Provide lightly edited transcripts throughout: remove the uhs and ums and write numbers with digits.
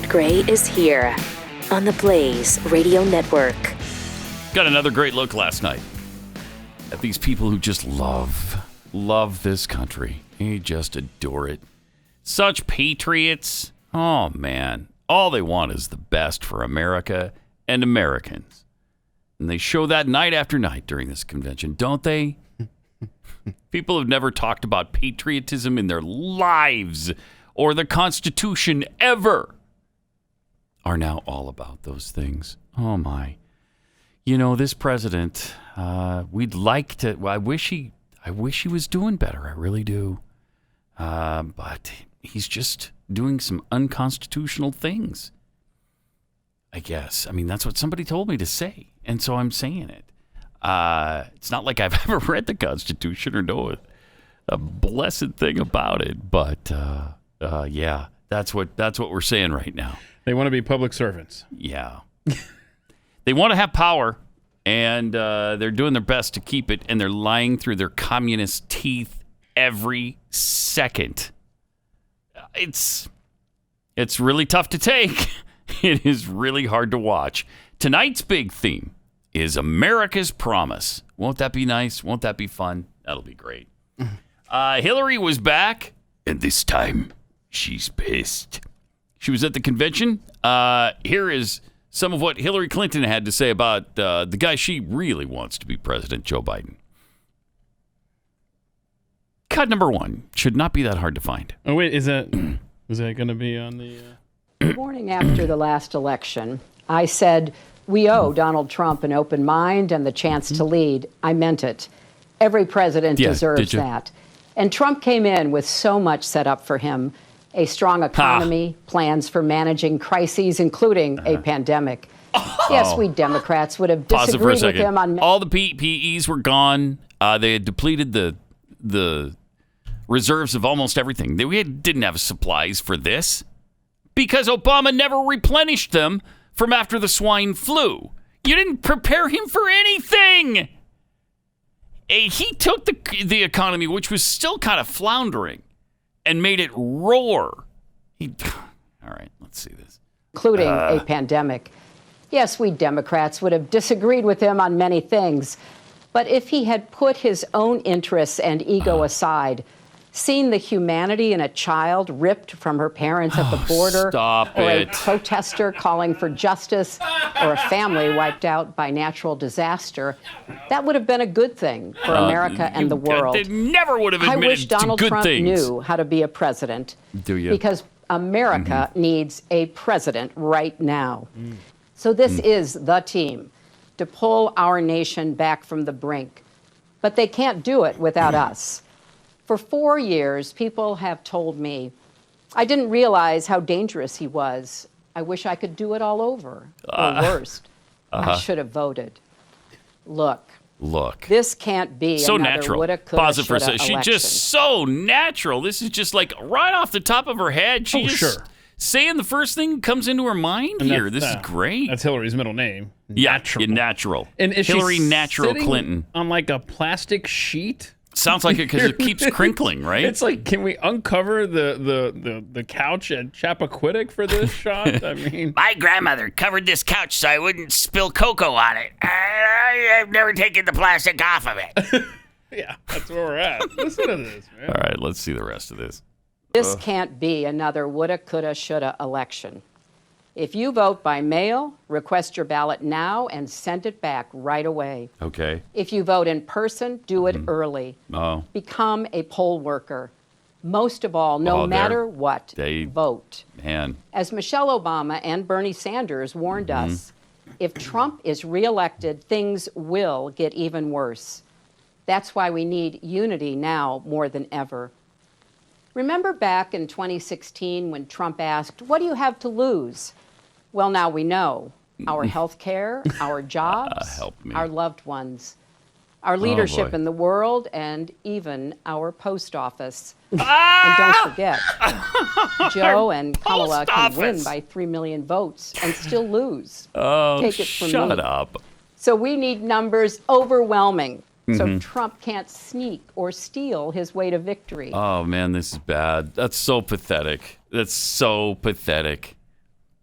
Not Gray is here on the Blaze Radio Network. Got another great look last night at these people who just love this country. They just adore it. Such patriots. Oh, man. All they want is the best for America and Americans. And they show that night after night during this convention, don't they? People have never talked about patriotism in their lives or the Constitution ever are now all about those things. Oh, my. You know, this president, we'd like to, well, I wish he was doing better. I really do. But he's just doing some unconstitutional things, I guess. I mean, that's what somebody told me to say, and so I'm saying it. It's not like I've ever read the Constitution or know a blessed thing about it, but yeah, that's what we're saying right now. They want to be public servants. Yeah. They want to have power, and they're doing their best to keep it, and they're lying through their communist teeth every second. It's really tough to take. It is really hard to watch. Tonight's big theme is America's Promise. Won't that be nice? Won't that be fun? That'll be great. Hillary was back, and this time she's pissed. She was at the convention. Here is some of what Hillary Clinton had to say about the guy she really wants to be president, Joe Biden. Cut number 1 should not be that hard to find. Oh, wait, is that going to be on the... The morning after the last election, I said, we owe Donald Trump an open mind and the chance to lead. I meant it. Every president deserves that. And Trump came in with so much set up for him. A strong economy, plans for managing crises, including a pandemic. Yes, we Democrats would have disagreed with him on... All the PPEs were gone. They had depleted the reserves of almost everything. We didn't have supplies for this because Obama never replenished them from after the swine flu. You didn't prepare him for anything. He took the economy, which was still kind of floundering, and made it roar. All right, let's see this. Including a pandemic. Yes, we Democrats would have disagreed with him on many things. But if he had put his own interests and ego aside, seen the humanity in a child ripped from her parents at the border, or a protester calling for justice, or a family wiped out by natural disaster, that would have been a good thing for America and the world. They never would have admitted I wish Donald to good Trump things. knew how to be a president. Do you? Because America needs a president right now. So this is the team to pull our nation back from the brink. But they can't do it without us. For 4 years, people have told me, I didn't realize how dangerous he was. I wish I could do it all over. Or worst, I should have voted. Look. This can't be so another natural. woulda, coulda, Pause it for a shoulda second. She's election. just so natural. This is just like right off the top of her head. She's saying the first thing that comes into her mind here. This is great. That's Hillary's middle name. Natural. Yeah, natural. And is Hillary she Natural sitting Clinton. On like a plastic sheet? Sounds like it because it keeps crinkling, right? It's like, can we uncover the couch at Chappaquiddick for this shot? I mean, my grandmother covered this couch so I wouldn't spill cocoa on it. I've never taken the plastic off of it. Yeah, that's where we're at. Listen to this, man. All right, let's see the rest of this. This can't be another woulda, coulda, shoulda election. If you vote by mail, request your ballot now and send it back right away. Okay. If you vote in person, do it early. Oh. Become a poll worker. Most of all, no matter what, vote. Man. As Michelle Obama and Bernie Sanders warned us, if Trump is reelected, things will get even worse. That's why we need unity now more than ever. Remember back in 2016 when Trump asked, what do you have to lose? Well, now we know. Our health care, our jobs, our loved ones, our leadership in the world, and even our post office. And don't forget, Joe and Kamala can win by 3 million votes and still lose. Oh, take it from shut me. up. So we need numbers overwhelming. So Trump can't sneak or steal his way to victory. Oh, man, this is bad. That's so pathetic. That's so pathetic.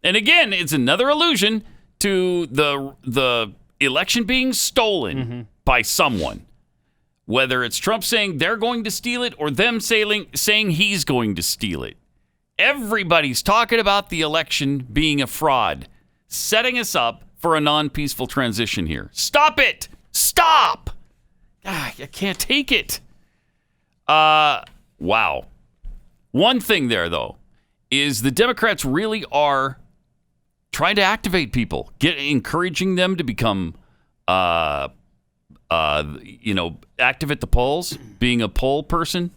And again, it's another allusion to the election being stolen by someone. Whether it's Trump saying they're going to steal it or them saying he's going to steal it. Everybody's talking about the election being a fraud, setting us up for a non-peaceful transition here. Stop it! Stop! I can't take it. Wow. One thing there, though, is the Democrats really are trying to activate people, encouraging them to become, active at the polls, being a poll person.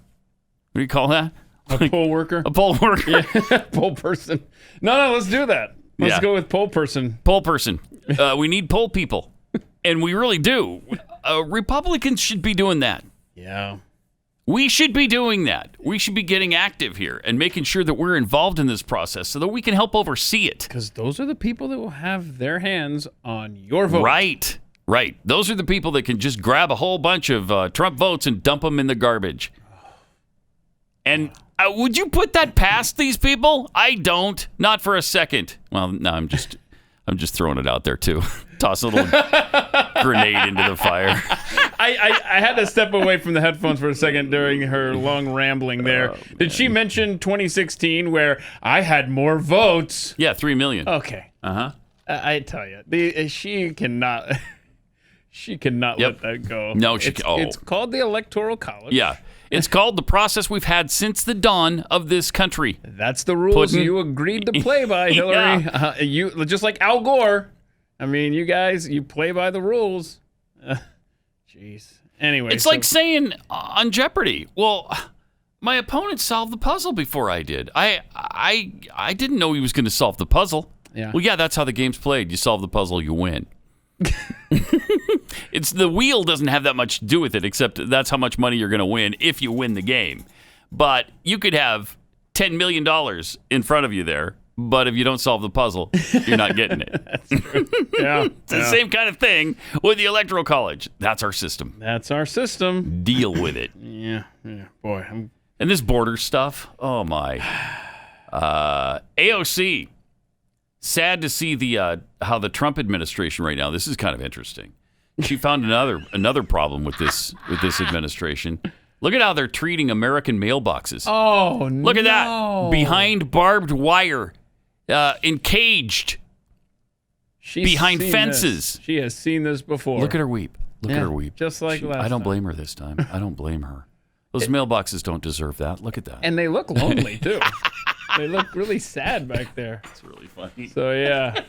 What do you call that? A poll worker? A poll worker. Yeah, poll person. No, let's do that. Let's go with poll person. Poll person. We need poll people. And we really do. Republicans should be doing that. Yeah. We should be doing that. We should be getting active here and making sure that we're involved in this process so that we can help oversee it. Because those are the people that will have their hands on your vote. Right. Those are the people that can just grab a whole bunch of Trump votes and dump them in the garbage. And would you put that past these people? I don't. Not for a second. Well, no, I'm just throwing it out there, too. Toss a little grenade into the fire. I had to step away from the headphones for a second during her long rambling there. Did she mention 2016 where I had more votes? Yeah, 3 million. Okay. Uh-huh. I tell you, she cannot let that go. No, it's called the Electoral College. Yeah. It's called the process we've had since the dawn of this country. That's the rules you agreed to play by, Hillary. Yeah. You just like Al Gore. I mean, you guys, you play by the rules. Jeez. Anyway, it's like saying on Jeopardy, well, my opponent solved the puzzle before I did. I didn't know he was going to solve the puzzle. Yeah. Well, yeah, that's how the game's played. You solve the puzzle, you win. It's the wheel doesn't have that much to do with it, except that's how much money you're going to win if you win the game. But you could have $10 million in front of you there, but if you don't solve the puzzle, you're not getting it. That's true. Yeah. It's the same kind of thing with the Electoral College. That's our system. That's our system. Deal with it. Yeah. Boy. And this border stuff, oh my. AOC. Sad to see how the Trump administration right now. This is kind of interesting. She found another problem with this administration. Look at how they're treating American mailboxes. Oh, no. Look at that. Behind barbed wire, encaged, behind fences. She has seen this before. Look at her weep. Look at her weep. Just like last I don't time. blame her this time. I don't blame her. Those mailboxes don't deserve that. Look at that. And they look lonely, too. They look really sad back there. It's really funny. So, yeah.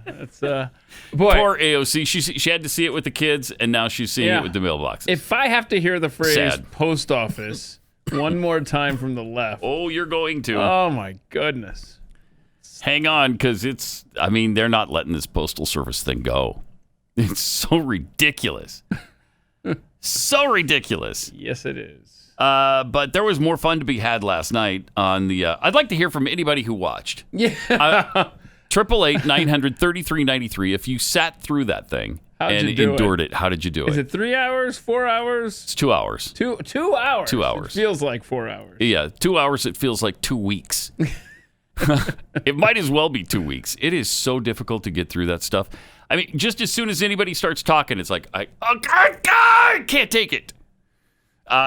It's boy. Poor AOC. She had to see it with the kids, and now she's seeing it with the mailboxes. If I have to hear the phrase Sad. post office one more time from the left. Oh, you're going to. Oh, my goodness. Hang on, because they're not letting this postal service thing go. It's so ridiculous. So ridiculous. Yes, it is. But there was more fun to be had last night on the. I'd like to hear from anybody who watched. Yeah. 888-900-3393. If you sat through that thing and endured it, how did you do it? Is it 3 hours, 4 hours? It's 2 hours. 2 hours. 2 hours. It feels like 4 hours. Yeah, 2 hours. It feels like 2 weeks. It might as well be 2 weeks. It is so difficult to get through that stuff. I mean, just as soon as anybody starts talking, it's like, I can't take it.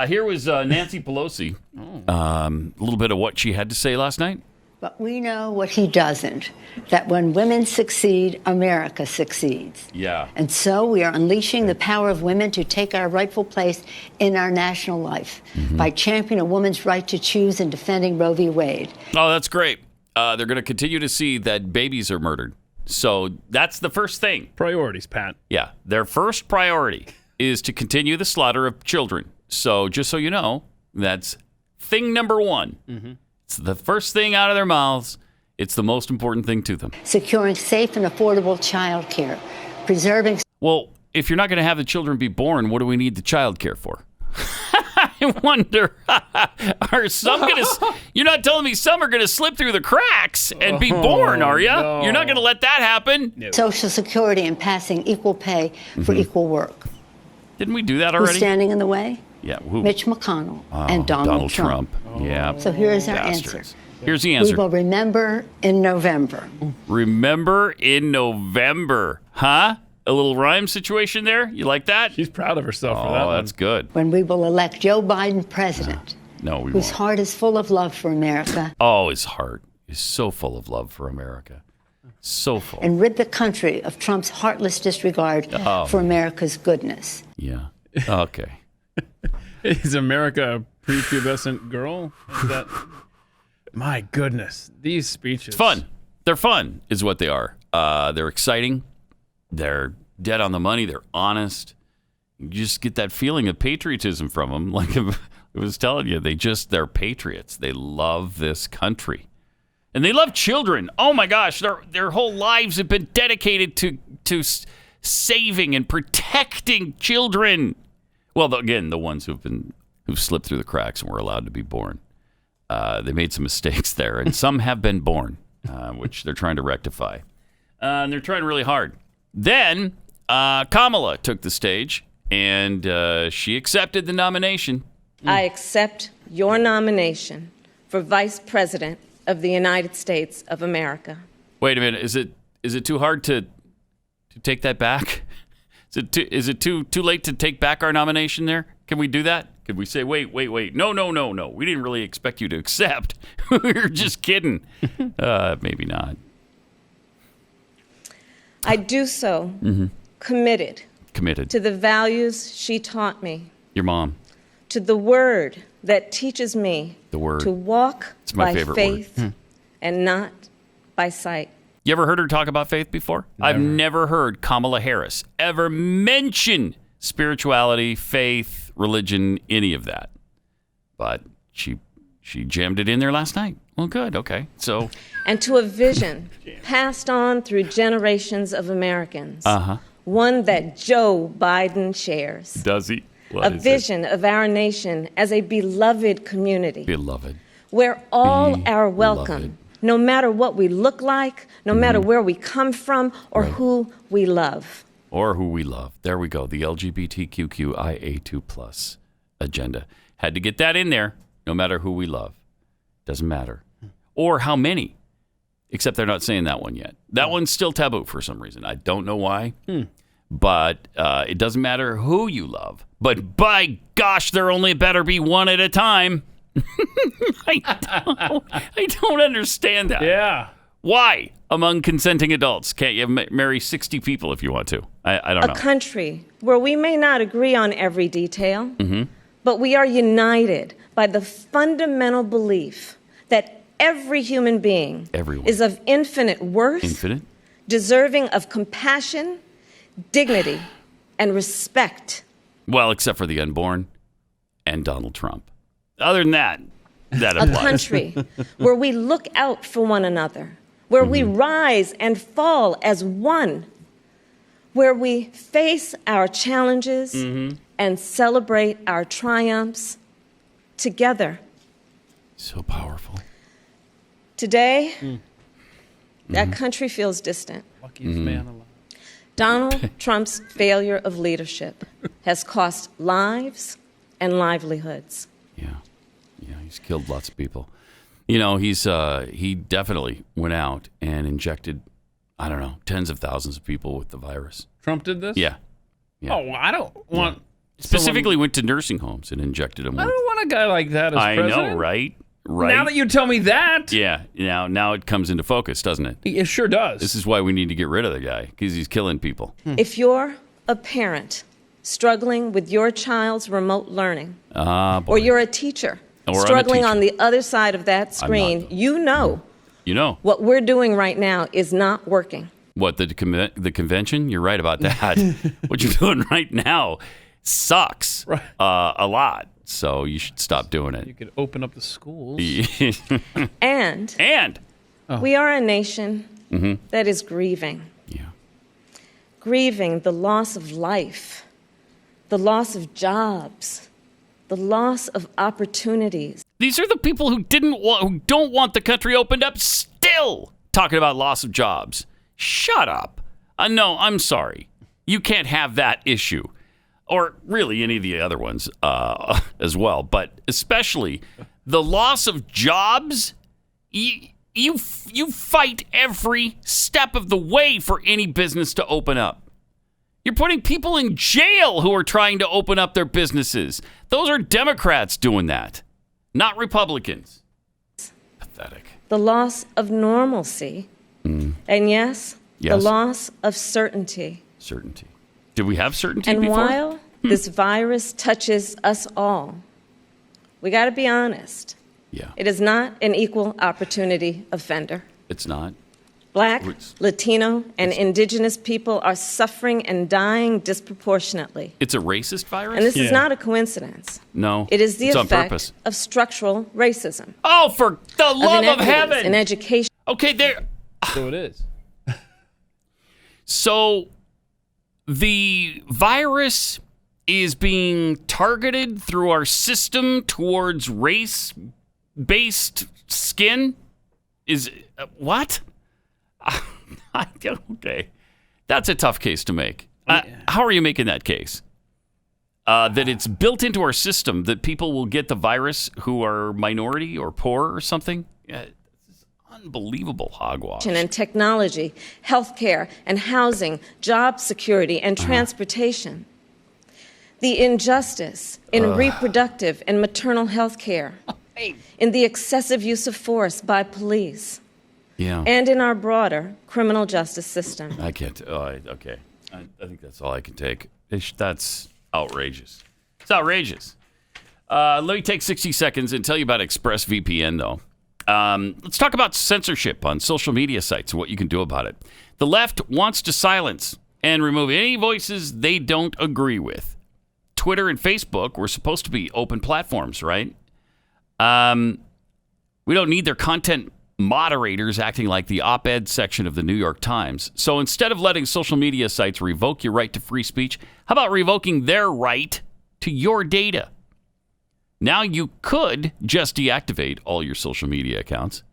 Here was Nancy Pelosi. A little bit of what she had to say last night. But we know what he doesn't, that when women succeed, America succeeds. Yeah. And so we are unleashing the power of women to take our rightful place in our national life by championing a woman's right to choose and defending Roe v. Wade. Oh, that's great. They're going to continue to see that babies are murdered. So that's the first thing. Priorities, Pat. Yeah. Their first priority is to continue the slaughter of children. So just so you know, that's thing number one. It's the first thing out of their mouths. It's the most important thing to them. Securing safe and affordable child care, preserving... Well, if you're not going to have the children be born, what do we need the child care for? I wonder, are some going to... You're not telling me some are going to slip through the cracks and be born, are you? No. You're not going to let that happen? No. Social Security and passing equal pay for equal work. Didn't we do that Who's already? standing in the way? Yeah. Who? Mitch McConnell and Donald Trump. Yeah. So here is our Bastards. answer. Here's the We answer. will remember in November. Remember in November. Huh? A little rhyme situation there? You like that? She's proud of herself for that Oh, one. that's good. When we will elect Joe Biden president, No, we whose won't. heart is full of love for America, Oh, his heart is so full of love for America. So full. and rid the country of Trump's heartless disregard for America's goodness. Yeah. Okay. Is America a prepubescent girl? Is that... My goodness, these speeches. It's fun. They're fun, is what they are. They're exciting. They're dead on the money. They're honest. You just get that feeling of patriotism from them. Like I was telling you, they're patriots. They love this country. And they love children. Oh my gosh, their whole lives have been dedicated to saving and protecting children. Well, again, the ones who've slipped through the cracks and were allowed to be born. They made some mistakes there, and some have been born, which they're trying to rectify. And they're trying really hard. Then Kamala took the stage, and she accepted the nomination. I accept your nomination for Vice President of the United States of America. Wait a minute. Is it too hard to take that back? Is it too late to take back our nomination there? Can we do that? Could we say, wait. No. We didn't really expect you to accept. We were just kidding. Maybe not. I do so committed to the values she taught me, Your mom. to the word that teaches me The word. to walk It's my by favorite faith word. and not by sight. You ever heard her talk about faith before? I've never heard Kamala Harris ever mention spirituality, faith, religion, any of that. But she jammed it in there last night. Well, good. Okay. So, And to a vision passed on through generations of Americans, one that Joe Biden shares. does he? A vision of our nation as a beloved community. Beloved. Where all are welcome, Beloved. no matter what we look like, no matter where we come from, or who we love. Or who we love. There we go. The LGBTQIA2+ agenda. Had to get that in there, no matter who we love. Doesn't matter. Or how many. Except they're not saying that one yet. That one's still taboo for some reason. I don't know why. But it doesn't matter who you love. But by gosh, there only better be one at a time. I don't understand that. Yeah. Why, among consenting adults, can't you marry 60 people if you want to? I don't know. A country where we may not agree on every detail, but we are united by the fundamental belief that every human being Everyone. is of infinite worth, Infinite? deserving of compassion, dignity, and respect. Well, except for the unborn and Donald Trump. Other than that A applies. country where we look out for one another, where we rise and fall as one, where we face our challenges and celebrate our triumphs together. So powerful. Today, that country feels distant. Luckiest man alive. Donald Trump's failure of leadership has cost lives and livelihoods. Yeah, he's killed lots of people. You know, he definitely went out and injected, I don't know, tens of thousands of people with the virus. Trump did this? Yeah. Oh, well, I don't want... Specifically went to nursing homes and injected them I with... don't want a guy like that as I president. know, right? Right. Now that you tell me that... Yeah, now it comes into focus, doesn't it? It sure does. This is why we need to get rid of the guy, because he's killing people. If you're a parent struggling with your child's remote learning, Boy. or you're a teacher Or I'm a struggling teacher. on the other side of that I'm screen, not. you know You know. what we're doing right now is not working. What, the convention? You're right about that. What you're doing right now sucks Right. a lot. So you should stop doing You it. could open up the schools. And And, we are a nation that is grieving. yeah, Grieving the loss of life, the loss of jobs, the loss of opportunities. these are the people who who don't want the country opened up still talking about loss of jobs. Shut up. No, I'm sorry. You can't have that issue. Or really any of the other ones as well. But especially the loss of jobs You fight every step of the way for any business to open up. You're putting people in jail who are trying to open up their businesses. Those are Democrats doing that, not Republicans. Pathetic. The loss of normalcy. And yes, the loss of certainty. Certainty. Do we have certainty and before? While this virus touches us all, we got to be honest. Yeah. It is not an equal opportunity offender. It's not. Black, Latino, and indigenous people are suffering and dying disproportionately. It's a racist virus? And this is not a coincidence. No. It is the it's effect on purpose. of structural racism. Oh, for the love of heaven! In education. Okay, there. So it is. So the virus is being targeted through our system towards race-based skin? Is what? Okay. That's a tough case to make. How are you making that case? That it's built into our system that people will get the virus who are minority or poor or something? This is unbelievable hogwash. And technology, healthcare and housing, job security and transportation. The injustice in reproductive and maternal health care. In the excessive use of force by police. Yeah. And in our broader criminal justice system. I can't. Okay. I think that's all I can take. That's outrageous. It's outrageous. Let me take 60 seconds and tell you about ExpressVPN, though. Let's talk about censorship on social media sites and what you can do about it. The left wants to silence and remove any voices they don't agree with. Twitter and Facebook were supposed to be open platforms, right? We don't need their content moderators acting like the op-ed section of the New York Times. So instead of letting social media sites revoke your right to free speech, how about revoking their right to your data? Now you could just deactivate all your social media accounts,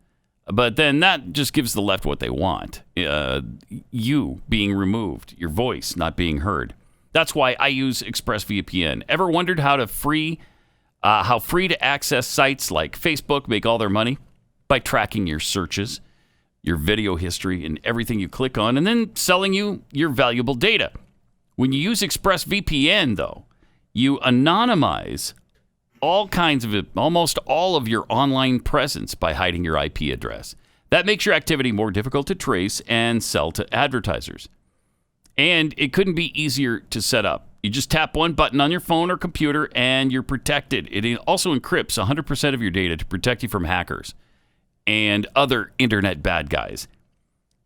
but then that just gives the left what they want. You being removed, your voice not being heard. That's why I use ExpressVPN. Ever wondered how free to access sites like Facebook make all their money? By tracking your searches, your video history, and everything you click on, and then selling you your valuable data. When you use ExpressVPN, though, you anonymize almost all of your online presence by hiding your IP address. That makes your activity more difficult to trace and sell to advertisers. And it couldn't be easier to set up. You just tap one button on your phone or computer, and you're protected. It also encrypts 100% of your data to protect you from hackers and other internet bad guys.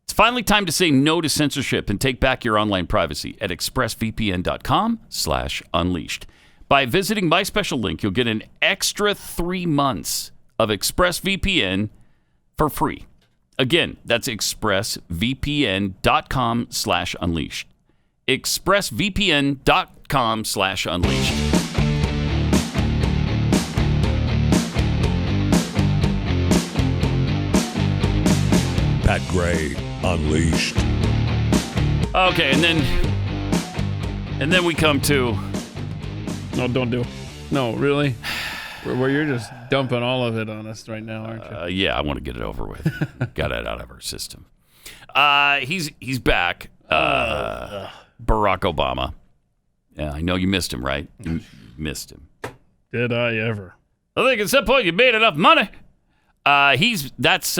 It's finally time to say no to censorship and take back your online privacy at expressvpn.com/unleashed. By visiting my special link, you'll get an extra 3 months of ExpressVPN for free. Again, that's expressvpn.com/unleashed. expressvpn.com/unleashed. Pat Gray Unleashed. Okay, and then we come to. No, don't do. No, really. Where you're just dumping all of it on us right now, aren't you? Yeah, I want to get it over with. Got it out of our system. He's back. Barack Obama. Yeah, I know you missed him, right? You missed him. Did I ever? I think at some point you made enough money. That's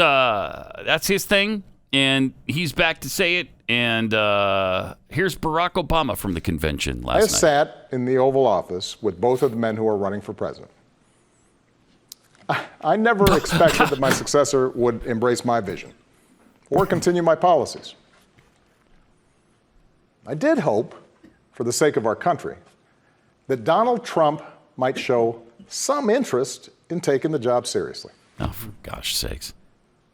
his thing, and he's back to say it. And here's Barack Obama from the convention last night. I sat in the Oval Office with both of the men who are running for president. I never expected that my successor would embrace my vision or continue my policies. I did hope, for the sake of our country, that Donald Trump might show some interest in taking the job seriously. Oh, for gosh sakes.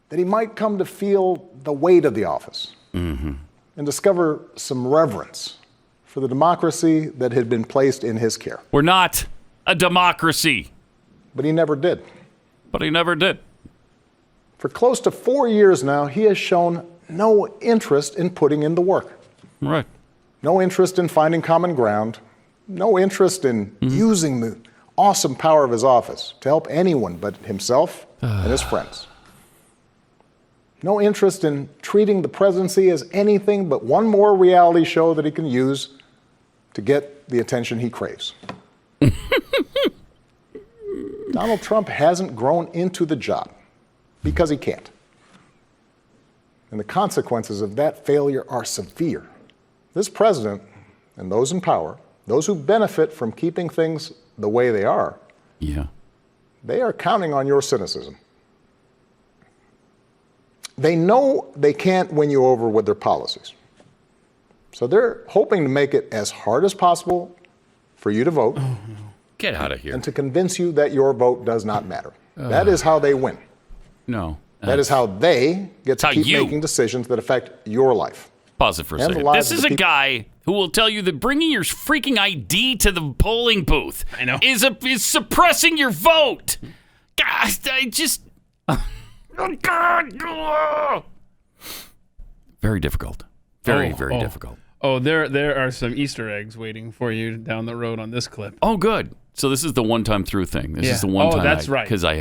That he might come to feel the weight of the office and discover some reverence for the democracy that had been placed in his care. We're not a democracy. But he never did. For close to 4 years now, he has shown no interest in putting in the work. Right. No interest in finding common ground. No interest in using the awesome power of his office to help anyone but himself and his friends. No interest in treating the presidency as anything but one more reality show that he can use to get the attention he craves. Donald Trump hasn't grown into the job because he can't. And the consequences of that failure are severe. This president and those in power, those who benefit from keeping things the way they are, they are counting on your cynicism. They know they can't win you over with their policies. So they're hoping to make it as hard as possible for you to vote. Get out of here. And to convince you that your vote does not matter. That is how they win. No. That is how they get to keep making decisions that affect your life. Pause it for a second. This is a guy who will tell you that bringing your freaking ID to the polling booth is suppressing your vote. Gosh, I just... Very difficult. Very difficult. Oh, there are some Easter eggs waiting for you down the road on this clip. Oh, good. So this is the one-time through thing. This is the one time. That's right. Because I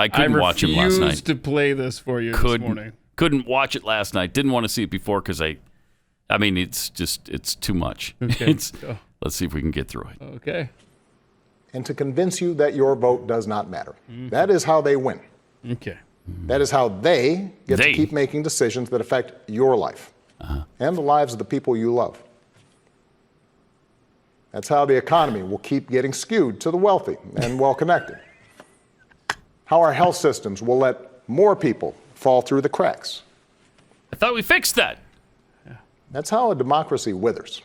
couldn't watch him last night. I refused to play this for you this morning. Couldn't watch it last night. Didn't want to see it before because I mean, it's too much. Okay. Let's see if we can get through it. Okay. And to convince you that your vote does not matter. That is how they win. Okay. That is how they get to keep making decisions that affect your life and the lives of the people you love. That's how the economy will keep getting skewed to the wealthy and well-connected. How our health systems will let more people fall through the cracks. I thought we fixed that. That's how a democracy withers.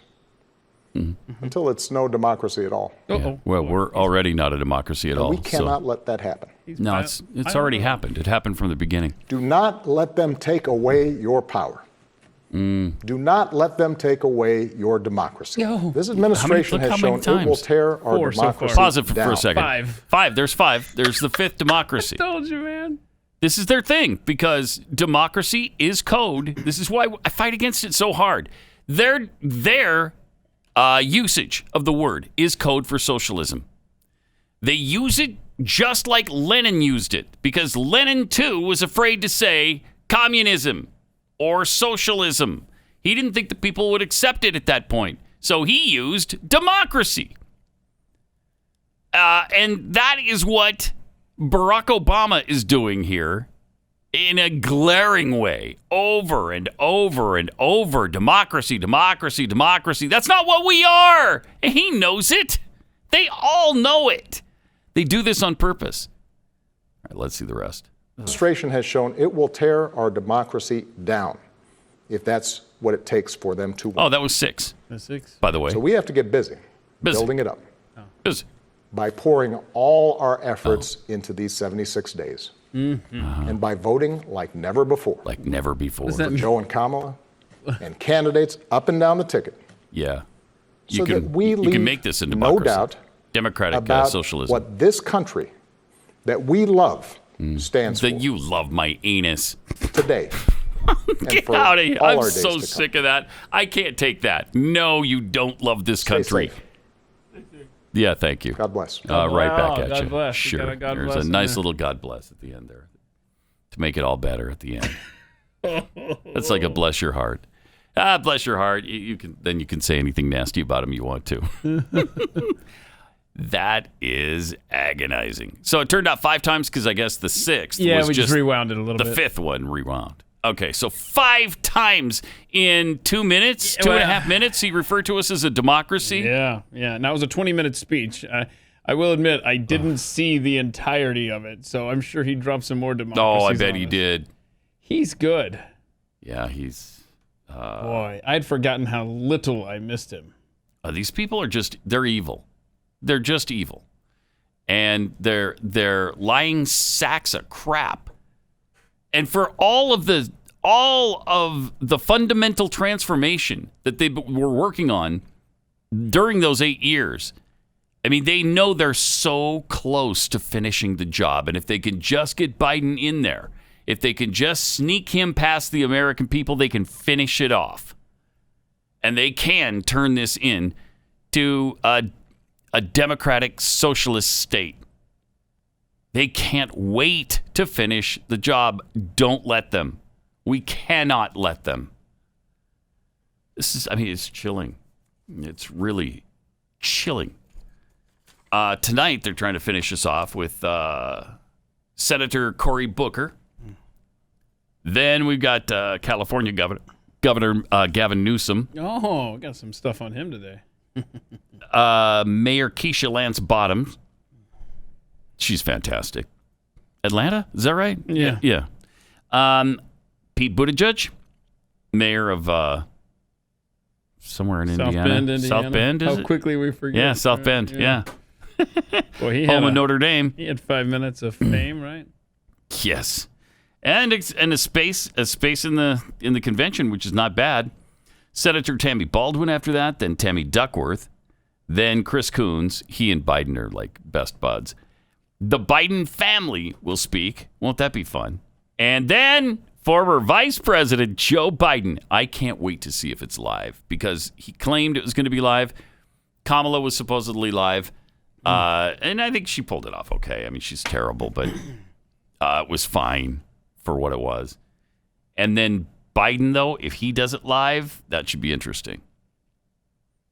Until it's no democracy at all. Yeah. Well, we're already not a democracy at all. We cannot let that happen. No, it's already happened. It happened from the beginning. Do not let them take away your power. Do not let them take away your democracy. This administration has shown it will tear our democracy down. Pause it for a second. Five. There's five. There's the fifth democracy. I told you, man. This is their thing because democracy is code. This is why I fight against it so hard. Their usage of the word is code for socialism. They use it just like Lenin used it because Lenin, too, was afraid to say communism or socialism. He didn't think the people would accept it at that point. So he used democracy. And that is what Barack Obama is doing here in a glaring way, over and over and over. Democracy, democracy, democracy. That's not what we are. And he knows it. They all know it. They do this on purpose. All right, let's see the rest. Administration has shown it will tear our democracy down if that's what it takes for them to win. Oh, that was six. That's six. By the way. So we have to get busy. Building it up. Busy. By pouring all our efforts into these 76 days. And by voting like never before. Like never before. For Joe and Kamala and candidates up and down the ticket. Yeah. You can make this in democracy. No doubt democratic about socialism. What this country that we love stands for. That you love my anus. Today. Get out of here. I'm so sick of that. I can't take that. No, you don't love this country. Safe. Yeah, thank you. God bless. Right back at God you. Bless. Sure. God There's bless a nice little God bless at the end there to make it all better at the end. That's like a bless your heart. Bless your heart. You can say anything nasty about him you want to. That is agonizing. So it turned out 5 times because I guess the sixth was we just rewound it a little bit. The fifth one rewound. Okay, so 5 times in 2 minutes, 2.5 minutes, he referred to us as a democracy. Yeah. And that was a 20-minute speech. I will admit, I didn't see the entirety of it, so I'm sure he dropped some more democracies. Oh, I bet he did. He's good. Yeah, he's... Boy, I'd forgotten how little I missed him. These people are they're evil. They're just evil. And they're lying sacks of crap. And for all of the fundamental transformation that they were working on during those 8 years, I mean, they know they're so close to finishing the job. And if they can just get Biden in there, if they can just sneak him past the American people, they can finish it off. And they can turn this into a democratic socialist state. They can't wait to finish the job. Don't let them. We cannot let them. It's chilling. It's really chilling. Tonight, they're trying to finish us off with Senator Cory Booker. Then we've got California Governor Gavin Newsom. Oh, we got some stuff on him today. Mayor Keisha Lance Bottoms. She's fantastic. Atlanta? Is that right? Yeah. Yeah. Pete Buttigieg, mayor of somewhere in South Indiana. Bend, Indiana. South Bend, is How it? quickly we forget. Yeah, South Bend. Yeah. Boy, he Home had of Notre Dame. He had 5 minutes of fame, right? Yes. And a space in the convention, which is not bad. Senator Tammy Baldwin after that, then Tammy Duckworth, then Chris Coons. He and Biden are like best buds. The Biden family will speak. Won't that be fun? And then former Vice President Joe Biden. I can't wait to see if it's live because he claimed it was going to be live. Kamala was supposedly live. And I think she pulled it off okay. I mean, she's terrible, but it was fine for what it was. And then Biden, though, if he does it live, that should be interesting.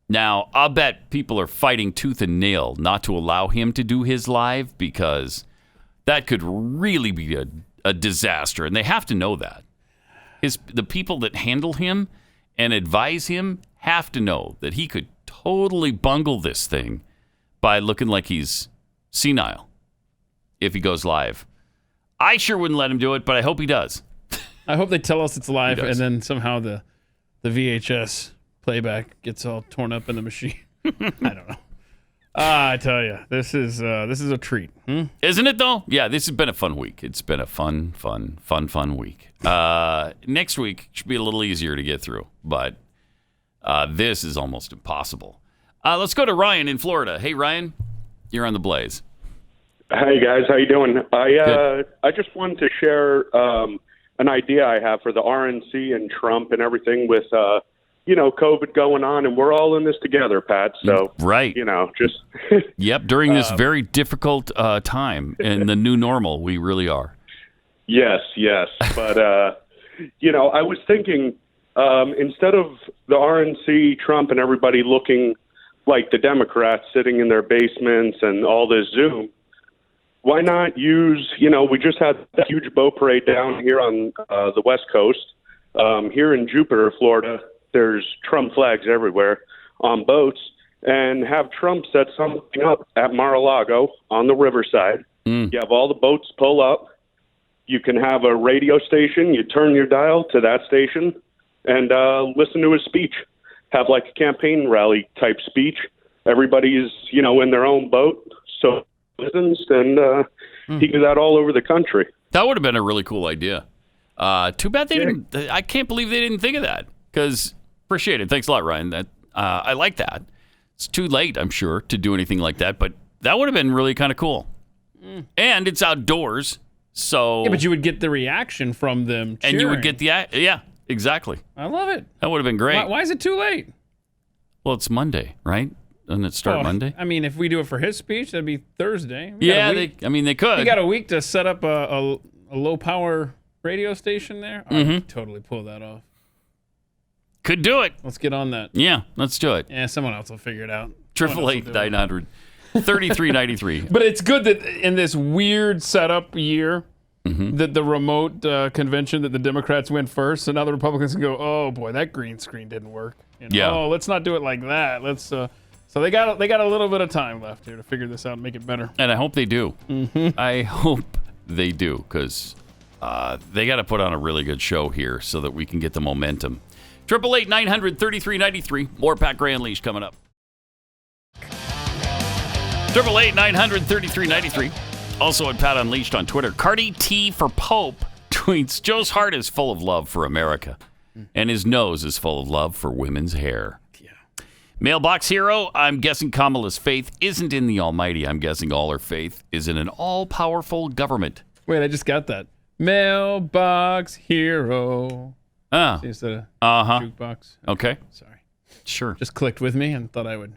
Now, I'll bet people are fighting tooth and nail not to allow him to do his live because that could really be a disaster. And they have to know that. The people that handle him and advise him have to know that he could totally bungle this thing by looking like he's senile if he goes live. I sure wouldn't let him do it, but I hope he does. I hope they tell us it's live, and then somehow the VHS playback gets all torn up in the machine. I don't know. I tell you, this is a treat, isn't it? Though, yeah, this has been a fun week. It's been a fun week. Next week should be a little easier to get through, but this is almost impossible. Let's go to Ryan in Florida. Hey, Ryan, you're on the Blaze. Hey guys, how you doing? I just wanted to share an idea I have for the RNC and Trump and everything with COVID going on, and we're all in this together, Pat. So right, just yep. During this very difficult time in the new normal, we really are. Yes. But I was thinking instead of the RNC, Trump, and everybody looking like the Democrats sitting in their basements and all this Zoom. Why not use, we just had that huge boat parade down here on the West Coast. Here in Jupiter, Florida, there's Trump flags everywhere on boats, and have Trump set something up at Mar-a-Lago on the riverside. You have all the boats pull up. You can have a radio station. You turn your dial to that station and listen to his speech. Have like a campaign rally type speech. Everybody's, in their own boat. So and he did that all over the country. That would have been a really cool idea. Too bad they didn't. I can't believe they didn't think of that. Because appreciate it. Thanks a lot, Ryan. That I like that. It's too late, I'm sure, to do anything like that. But that would have been really kind of cool. And it's outdoors, so yeah. But you would get the reaction from them, cheering. And you would get the exactly. I love it. That would have been great. Why is it too late? Well, it's Monday, right? Doesn't it start Monday? I mean, if we do it for his speech, that'd be Thursday. They could. You got a week to set up a low power radio station there. I could totally pull that off. Could do it. Let's get on that. Yeah, let's do it. Yeah, someone else will figure it out. 888-900-3393. But it's good that in this weird setup year, that the remote convention that the Democrats went first, so now the Republicans can go, oh boy, that green screen didn't work. Oh, let's not do it like that. Let's. So they got a little bit of time left here to figure this out and make it better. And I hope they do. I hope they do, because they got to put on a really good show here so that we can get the momentum. 888-900-3393. More Pat Gray Unleashed coming up. 888-900-3393. Also at Pat Unleashed on Twitter. Cardi T for Pope tweets, Joe's heart is full of love for America, and his nose is full of love for women's hair. Yeah. Mailbox Hero, I'm guessing Kamala's faith isn't in the Almighty. I'm guessing all her faith is in an all-powerful government. Wait, I just got that. Mailbox Hero. Oh. Instead of jukebox. Okay. Sorry. Sure. Just clicked with me and thought I would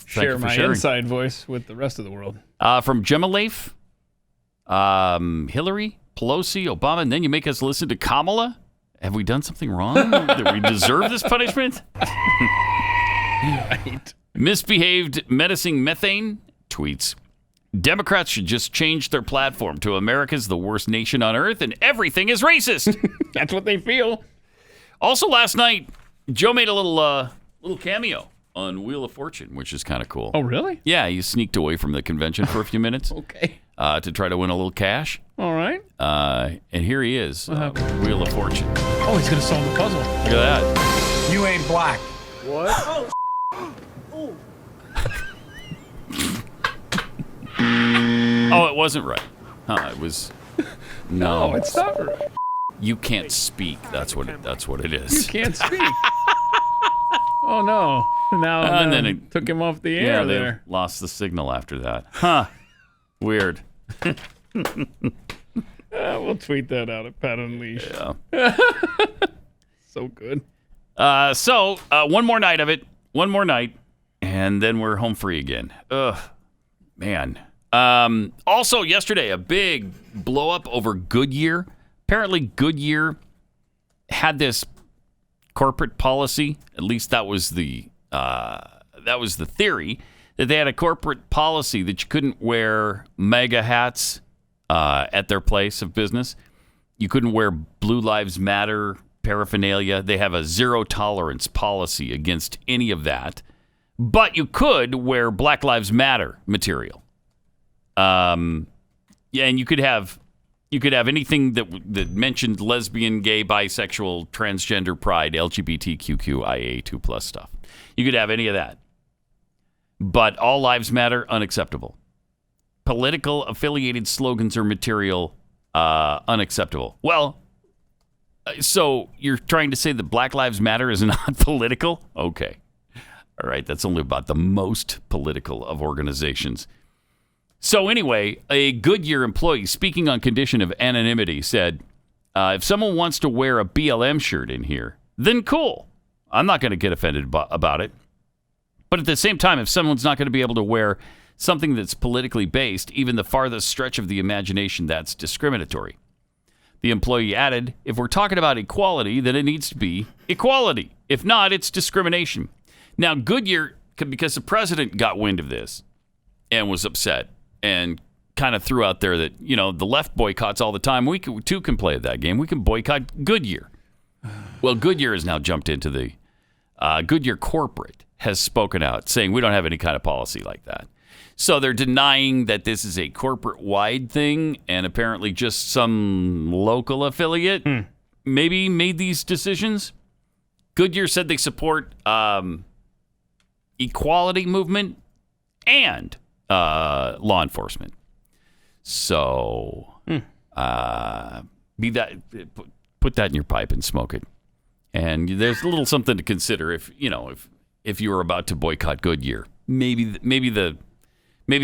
share my inside voice with the rest of the world. From Gemma Leif, Hillary, Pelosi, Obama, and then you make us listen to Kamala? Have we done something wrong? Do we deserve this punishment? Right. Misbehaved menacing methane tweets. Democrats should just change their platform to America's the worst nation on earth and everything is racist. That's what they feel. Also, last night, Joe made a little cameo on Wheel of Fortune, which is kind of cool. Oh, really? Yeah, he sneaked away from the convention for a few minutes. Okay. To try to win a little cash. All right. And here he is, Wheel of Fortune. Oh, he's going to solve the puzzle. Look at that. You ain't black. What? Oh, Oh, it wasn't right. It was. No, it's not right. You can't speak. That's what it is. You can't speak. Oh, no. Now And then it took him off the air Yeah, they there. lost the signal after that. Huh. Weird. We'll tweet that out at Pat Unleashed. Yeah. So good. So, one more night of it. One more night. And then we're home free again. Ugh. Man. Also, yesterday, a big blow up over Goodyear. Apparently, Goodyear had this corporate policy. At least that was the theory, that they had a corporate policy that you couldn't wear MAGA hats at their place of business. You couldn't wear Blue Lives Matter paraphernalia. They have a zero tolerance policy against any of that. But you could wear Black Lives Matter material. And you could have anything that mentioned lesbian, gay, bisexual, transgender, pride, LGBTQIA2+ stuff. You could have any of that. But all lives matter, unacceptable. Political affiliated slogans or material, unacceptable. Well, so you're trying to say that Black Lives Matter is not political? Okay. All right, that's only about the most political of organizations. So anyway, a Goodyear employee, speaking on condition of anonymity, said, if someone wants to wear a BLM shirt in here, then cool. I'm not going to get offended about it. But at the same time, if someone's not going to be able to wear something that's politically based, even the farthest stretch of the imagination, that's discriminatory. The employee added, if we're talking about equality, then it needs to be equality. If not, it's discrimination. Now, Goodyear, because the president got wind of this and was upset and kind of threw out there that, you know, the left boycotts all the time. We too can play that game. We can boycott Goodyear. Well, Goodyear has now jumped into the Goodyear corporate has spoken out saying we don't have any kind of policy like that. So they're denying that this is a corporate-wide thing, and apparently just some local affiliate maybe made these decisions. Goodyear said they support equality movement and law enforcement. So put that in your pipe and smoke it. And there's a little something to consider if you were about to boycott Goodyear. Maybe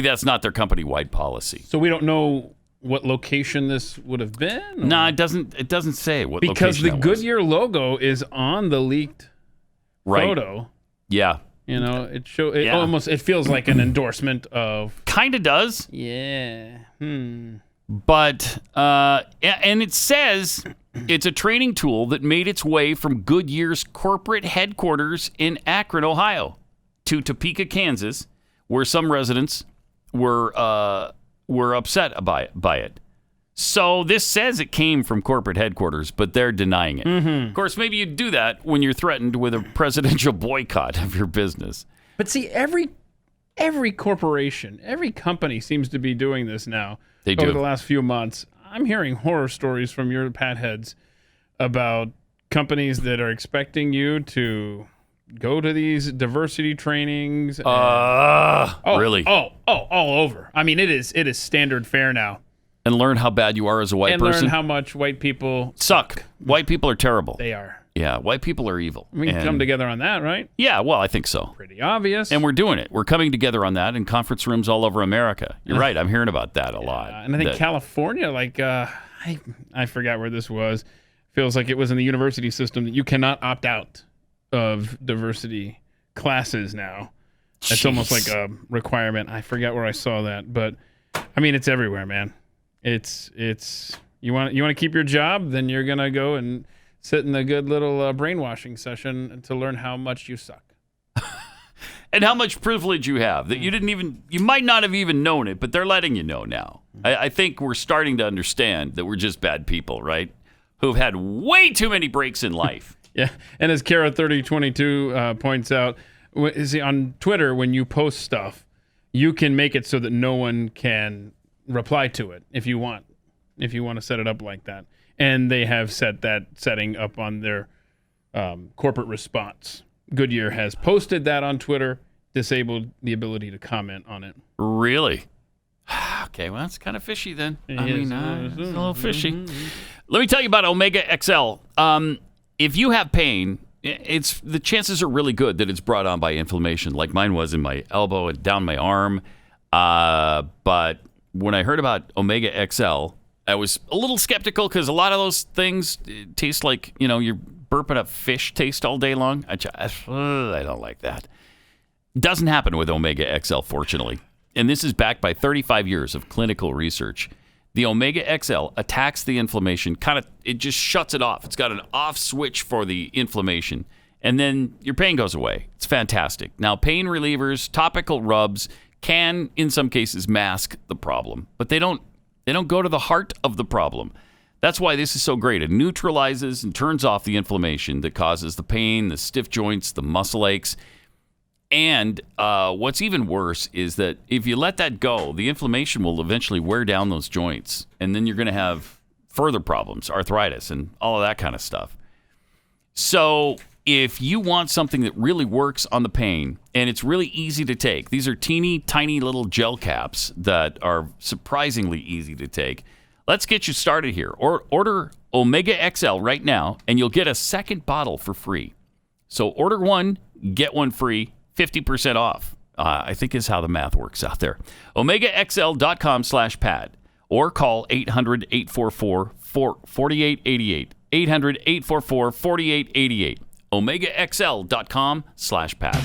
that's not their company-wide policy. So we don't know what location this would have been? No, it doesn't say what location because the that was. Goodyear logo is on the leaked photo. Yeah. You know, it feels like an endorsement of. Kind of does. Yeah. But and it says it's a training tool that made its way from Goodyear's corporate headquarters in Akron, Ohio, to Topeka, Kansas, where some residents were upset by it. So this says it came from corporate headquarters, but they're denying it. Of course, maybe you'd do that when you're threatened with a presidential boycott of your business. But see, every corporation, every company seems to be doing this now. They do. Over the last few months. I'm hearing horror stories from your Pat heads about companies that are expecting you to go to these diversity trainings. Really? All over. I mean, it is standard fare now. And learn how bad you are as a white person. And learn how much white people suck. White people are terrible. They are. Yeah, white people are evil. We can come together on that, right? Yeah, well, I think so. Pretty obvious. And we're doing it. We're coming together on that in conference rooms all over America. You're right. I'm hearing about that a lot. And I think California, I forgot where this was, feels like it was in the university system that you cannot opt out of diversity classes now. It's almost like a requirement. I forgot where I saw that, but I mean, it's everywhere, man. It's you want to keep your job, then you're gonna go and sit in the good little brainwashing session to learn how much you suck. And how much privilege you have that you might not have even known it, but they're letting you know now. I think we're starting to understand that we're just bad people, right? Who've had way too many breaks in life. Yeah. And as Kara3022 points out, on Twitter, when you post stuff, you can make it so that no one can reply to it if you want to set it up like that. And they have set that setting up on their corporate response. Goodyear has posted that on Twitter, disabled the ability to comment on it. Really? Okay, well, that's kind of fishy then. It's a little fishy. Let me tell you about Omega XL. If you have pain, the chances are really good that it's brought on by inflammation, like mine was in my elbow and down my arm. But when I heard about Omega XL, I was a little skeptical because a lot of those things taste like, you're burping up fish taste all day long. I don't like that. Doesn't happen with Omega XL, fortunately. And this is backed by 35 years of clinical research. The Omega XL attacks the inflammation, it just shuts it off. It's got an off switch for the inflammation, and then your pain goes away. It's fantastic. Now, pain relievers, topical rubs can, in some cases, mask the problem, but they don't go to the heart of the problem. That's why this is so great. It neutralizes and turns off the inflammation that causes the pain, the stiff joints, the muscle aches. And what's even worse is that if you let that go, the inflammation will eventually wear down those joints. And then you're going to have further problems, arthritis, and all of that kind of stuff. So if you want something that really works on the pain, and it's really easy to take, these are teeny, tiny little gel caps that are surprisingly easy to take. Let's get you started here. Order Omega XL right now, and you'll get a second bottle for free. So order one, get one free, 50% off. I think is how the math works out there. OmegaXL.com/Pat or call 800-844-4888. 800-844-4888. OmegaXL.com/Pat.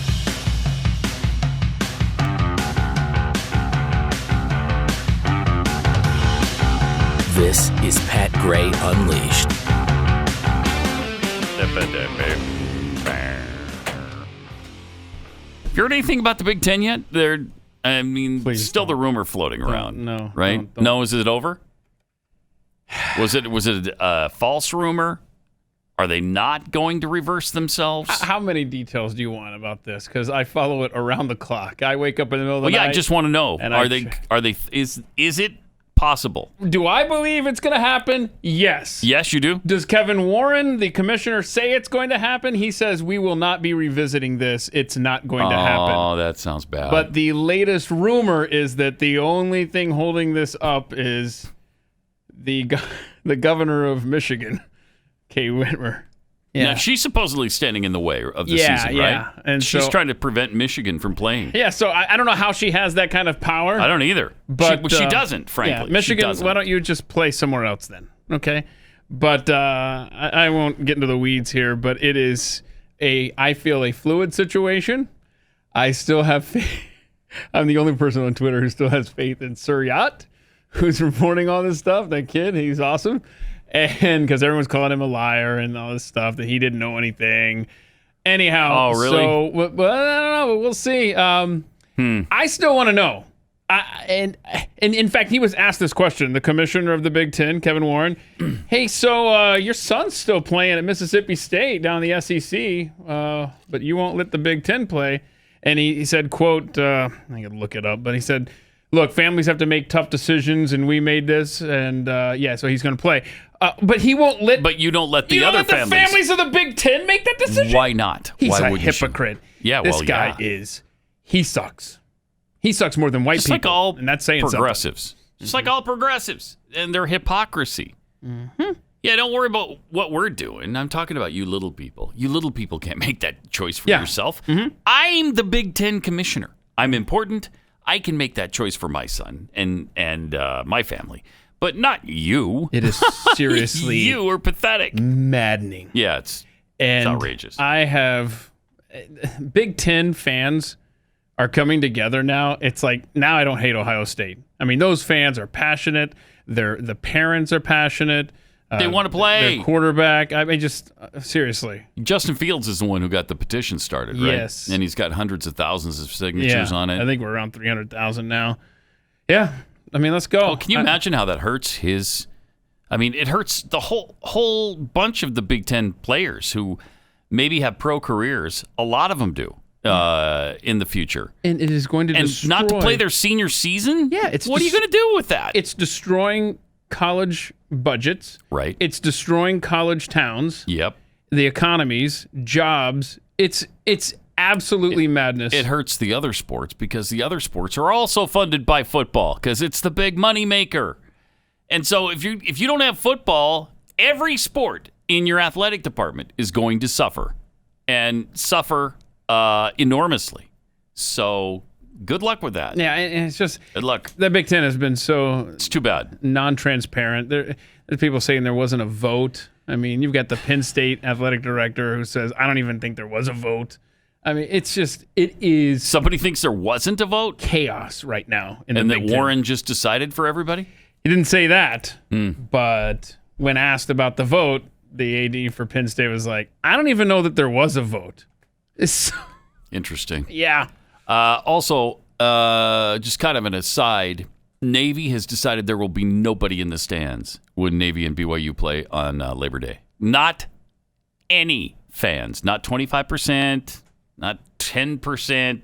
This is Pat Gray Unleashed. Have you heard anything about the Big Ten yet? Still the rumor floating around. No. Right? Don't. No, is it over? Was it a false rumor? Are they not going to reverse themselves? How many details do you want about this? Because I follow it around the clock. I wake up in the middle of the night. I just want to know. Is it possible? Do I believe it's going to happen? Yes. Yes, you do? Does Kevin Warren, the commissioner, say it's going to happen? He says we will not be revisiting this. It's not going to happen. Oh, that sounds bad. But the latest rumor is that the only thing holding this up is the governor of Michigan, Kay Whitmer. Yeah. Now, she's supposedly standing in the way of the season, right? Yeah, and she's trying to prevent Michigan from playing. Yeah, so I don't know how she has that kind of power. I don't either. But she doesn't, frankly. Yeah, Michigan, doesn't. Why don't you just play somewhere else then? Okay? But I won't get into the weeds here, but it is I feel a fluid situation. I still have faith. I'm the only person on Twitter who still has faith in Suryat, who's reporting all this stuff. That kid, he's awesome. And because everyone's calling him a liar and all this stuff, that he didn't know anything. Anyhow, really? So, well, I don't know, but we'll see. I still want to know. And in fact, he was asked this question, the commissioner of the Big Ten, Kevin Warren. Hey, so your son's still playing at Mississippi State down in the SEC, but you won't let the Big Ten play. And he said, quote, I got to look it up, but he said, look, families have to make tough decisions, and we made this, and so he's going to play. But he won't let. But you don't let the other families. The families of the Big Ten make that decision. Why not? He's Why a hypocrite. Yeah, this guy is. He sucks. He sucks more than white people. Like all and that's saying progressives. Something. Just like all progressives and their hypocrisy. Mm-hmm. Yeah, don't worry about what we're doing. I'm talking about you little people. You little people can't make that choice for yourself. Mm-hmm. I'm the Big Ten commissioner. I'm important. I can make that choice for my son and my family. But not you. It is seriously you are pathetic. Maddening. Yeah, it's outrageous. I have Big Ten fans are coming together now. It's like now I don't hate Ohio State. I mean, those fans are passionate. The parents are passionate. They want to play. Their quarterback. I mean, just seriously. Justin Fields is the one who got the petition started, right? Yes. And he's got hundreds of thousands of signatures on it. I think we're around 300,000 now. Yeah. I mean, let's go. Oh, can you imagine how that hurts his... I mean, it hurts the whole bunch of the Big Ten players who maybe have pro careers. A lot of them do in the future. And it is going to destroy... not to play their senior season? Yeah. What are you going to do with that? It's destroying college budgets. Right. It's destroying college towns. Yep. The economies, jobs. It's absolutely madness. It hurts the other sports because the other sports are also funded by football because it's the big money maker. And so if you don't have football, every sport in your athletic department is going to suffer and suffer enormously. So good luck with that. Yeah, and it's just... Good luck. The Big Ten has been so... It's too bad. Non-transparent. There's people saying there wasn't a vote. I mean, you've got the Penn State athletic director who says, I don't even think there was a vote. I mean, it is... Somebody thinks there wasn't a vote? Chaos right now in the And Big that Ten. Warren just decided for everybody? He didn't say that, but when asked about the vote, the AD for Penn State was like, I don't even know that there was a vote. Interesting. Yeah. Also, just kind of an aside, Navy has decided there will be nobody in the stands when Navy and BYU play on Labor Day. Not any fans. Not 25%, not 10%,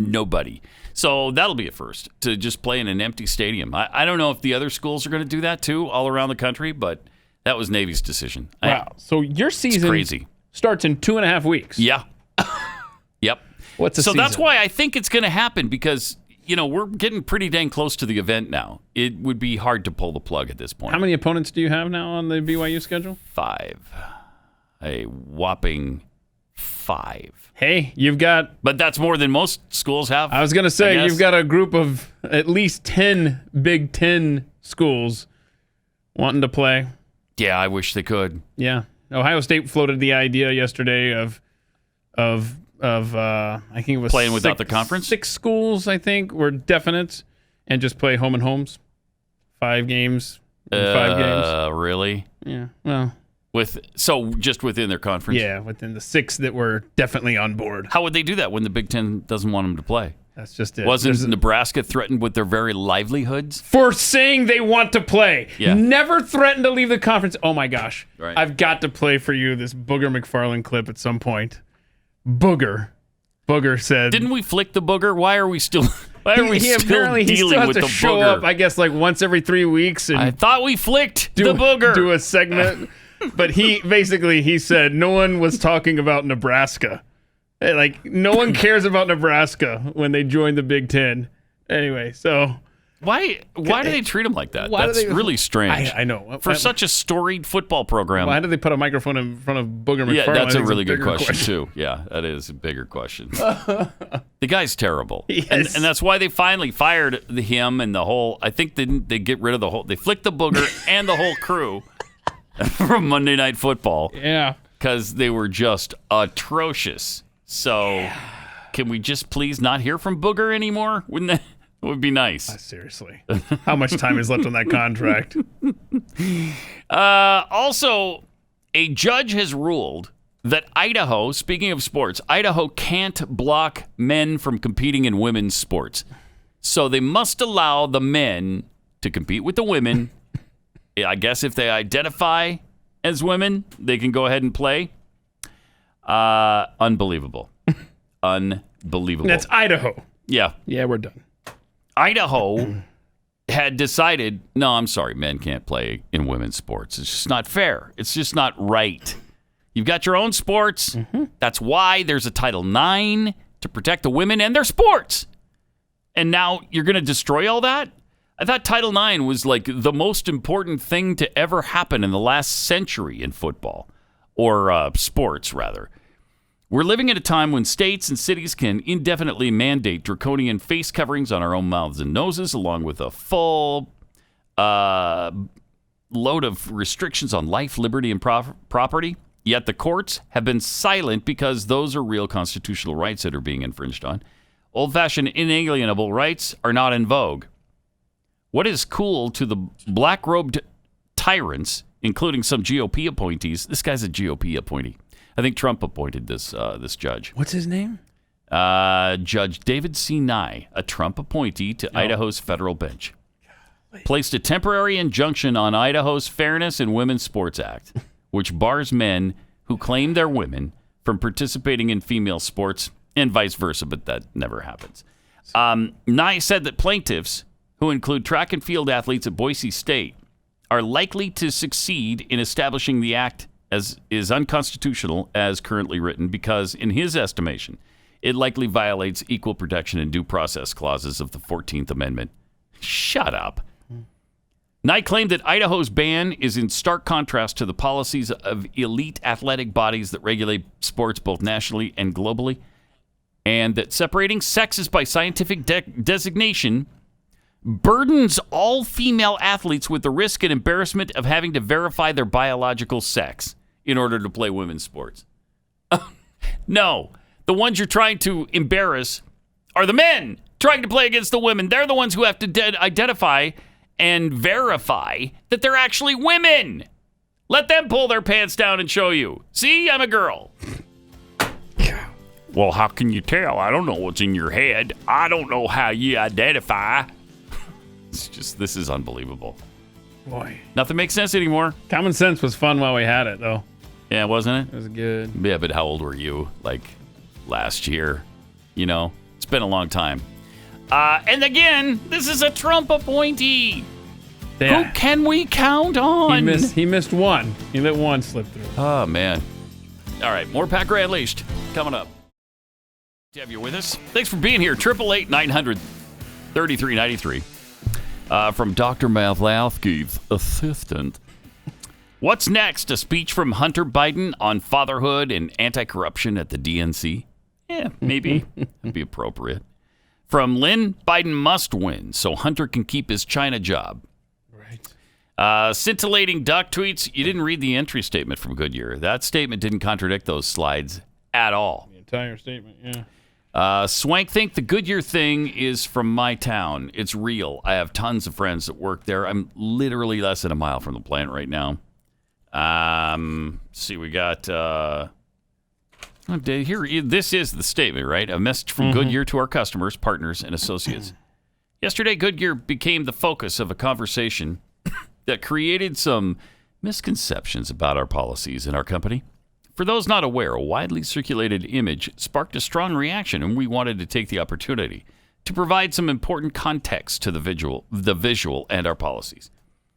nobody. So that'll be a first, to just play in an empty stadium. I don't know if the other schools are going to do that too all around the country, but that was Navy's decision. Wow. So your season crazy. Starts in 2.5 weeks. Yeah. Yep. What's a season? So that's why I think it's going to happen because, we're getting pretty dang close to the event now. It would be hard to pull the plug at this point. How many opponents do you have now on the BYU schedule? 5. A whopping 5. Hey, you've got... But that's more than most schools have. I was going to say, you've got a group of at least 10 Big Ten schools wanting to play. Yeah, I wish they could. Yeah. Ohio State floated the idea yesterday of I think it was playing without the conference. 6 schools, I think, were definite, and just play home and homes. 5 games. 5 games. Really? Yeah. Well. Just within their conference? Yeah, within the 6 that were definitely on board. How would they do that when the Big Ten doesn't want them to play? That's just it. Wasn't Nebraska threatened with their very livelihoods? For saying they want to play. Yeah. Never threatened to leave the conference. Oh my gosh. Right. I've got to play for you this Booger McFarland clip at some point. Booger said... Didn't we flick the booger? Why are we still... He apparently dealing still has with to the show booger? up, I guess, like once every 3 weeks. And I thought we flicked the booger. Do a segment. But he said no one was talking about Nebraska. Like, no one cares about Nebraska when they join the Big Ten. Anyway, so... Why do they treat him like that? That's really strange. I know. For such a storied football program. Why do they put a microphone in front of Booger McFarland? Yeah, that's a really good question, too. Yeah, that is a bigger question. The guy's terrible. Yes. And that's why they finally fired him and the whole... I think they get rid of the whole... They flicked the booger and the whole crew from Monday Night Football. Yeah. Because they were just atrocious. So can we just please not hear from Booger anymore? Wouldn't that... It would be nice. Seriously. How much time is left on that contract? Also, a judge has ruled that Idaho, speaking of sports, Idaho can't block men from competing in women's sports. So they must allow the men to compete with the women. I guess if they identify as women, they can go ahead and play. Unbelievable. Unbelievable. That's Idaho. Yeah. Yeah, we're done. Idaho had decided, no, I'm sorry, men can't play in women's sports. It's just not fair. It's just not right. You've got your own sports. Mm-hmm. That's why there's a Title IX to protect the women and their sports. And now you're going to destroy all that? I thought Title IX was like the most important thing to ever happen in the last century in football, or sports, rather. We're living at a time when states and cities can indefinitely mandate draconian face coverings on our own mouths and noses, along with a full load of restrictions on life, liberty, and property. Yet the courts have been silent because those are real constitutional rights that are being infringed on. Old-fashioned inalienable rights are not in vogue. What is cool to the black-robed tyrants including some GOP appointees. This guy's a GOP appointee. I think Trump appointed this judge. What's his name? Judge David C. Nye, a Trump appointee to Idaho's federal bench, placed a temporary injunction on Idaho's Fairness in Women's Sports Act, which bars men who claim they're women from participating in female sports and vice versa, but that never happens. Nye said that plaintiffs, who include track and field athletes at Boise State, are likely to succeed in establishing the act as is unconstitutional as currently written because, in his estimation, it likely violates equal protection and due process clauses of the 14th Amendment. Shut up. Nye claimed that Idaho's ban is in stark contrast to the policies of elite athletic bodies that regulate sports both nationally and globally, and that separating sexes by scientific designation burdens all female athletes with the risk and embarrassment of having to verify their biological sex in order to play women's sports. No, the ones you're trying to embarrass are the men trying to play against the women. They're the ones who have to identify and verify that they're actually women. Let them pull their pants down and show you. See, I'm a girl. Well, how can you tell? I don't know what's in your head. I don't know how you identify. It's just, this is unbelievable. Boy. Nothing makes sense anymore. Common sense was fun while we had it, though. Yeah, wasn't it? It was good. Yeah, but how old were you? Like last year? You know, it's been a long time. And again, this is a Trump appointee. Yeah. Who can we count on? He missed one. He let one slip through. Oh, man. All right, more Pat Gray Unleashed coming up. To have you with us. Thanks for being here. 888-900-3393. From Dr. Mathowski's assistant. What's next? A speech from Hunter Biden on fatherhood and anti-corruption at the DNC? Yeah, maybe. That'd be appropriate. From Lynn, Biden must win so Hunter can keep his China job. Right. Scintillating duck tweets. You didn't read the entry statement from Goodyear. That statement didn't contradict those slides at all. The entire statement, yeah. Swank think the Goodyear thing is from my town. It's real. I have tons of friends that work there. I'm literally less than a mile from the plant right now. See, we got here. This is the statement, right? A message from Goodyear to our customers, partners, and associates. Yesterday, Goodyear became the focus of a conversation that created some misconceptions about our policies in our company. For those not aware, a widely circulated image sparked a strong reaction, and we wanted to take the opportunity to provide some important context to the visual and our policies.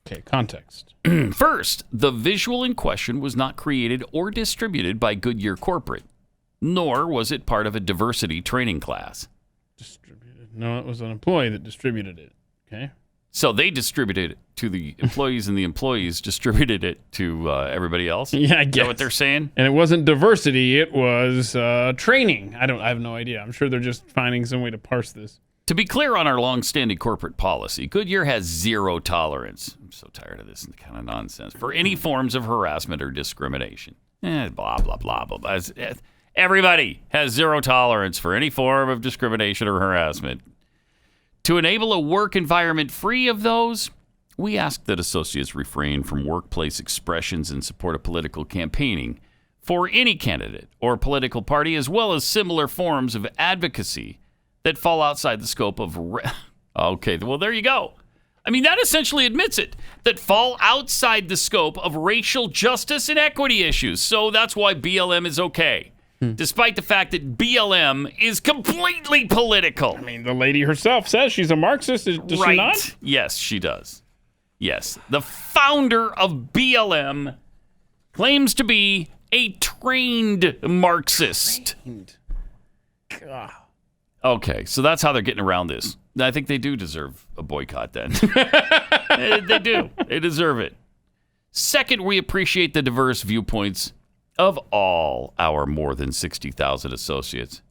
Okay, context. First, the visual in question was not created or distributed by Goodyear Corporate, nor was it part of a diversity training class. Distributed. No, it was an employee that distributed it. Okay. So they distributed it to the employees, and the employees distributed it to everybody else? Yeah, I guess. Is that what they're saying? And it wasn't diversity, it was training. I have no idea. I'm sure they're just finding some way to parse this. To be clear on our long-standing corporate policy, Goodyear has zero tolerance. I'm so tired of this kind of nonsense. For any forms of harassment or discrimination. Blah, blah, blah, blah, blah. Everybody has zero tolerance for any form of discrimination or harassment. To enable a work environment free of those, we ask that associates refrain from workplace expressions in support of political campaigning for any candidate or political party, as well as similar forms of advocacy that fall outside the scope of... Okay, well, there you go. I mean, that essentially admits it, that fall outside the scope of racial justice and equity issues. So that's why BLM is okay. Despite the fact that BLM is completely political. I mean, the lady herself says she's a Marxist, does she not? Yes, she does. Yes. The founder of BLM claims to be a trained Marxist. God. Okay, so that's how they're getting around this. I think they do deserve a boycott then. They do. They deserve it. Second, we appreciate the diverse viewpoints of all our more than 60,000 associates.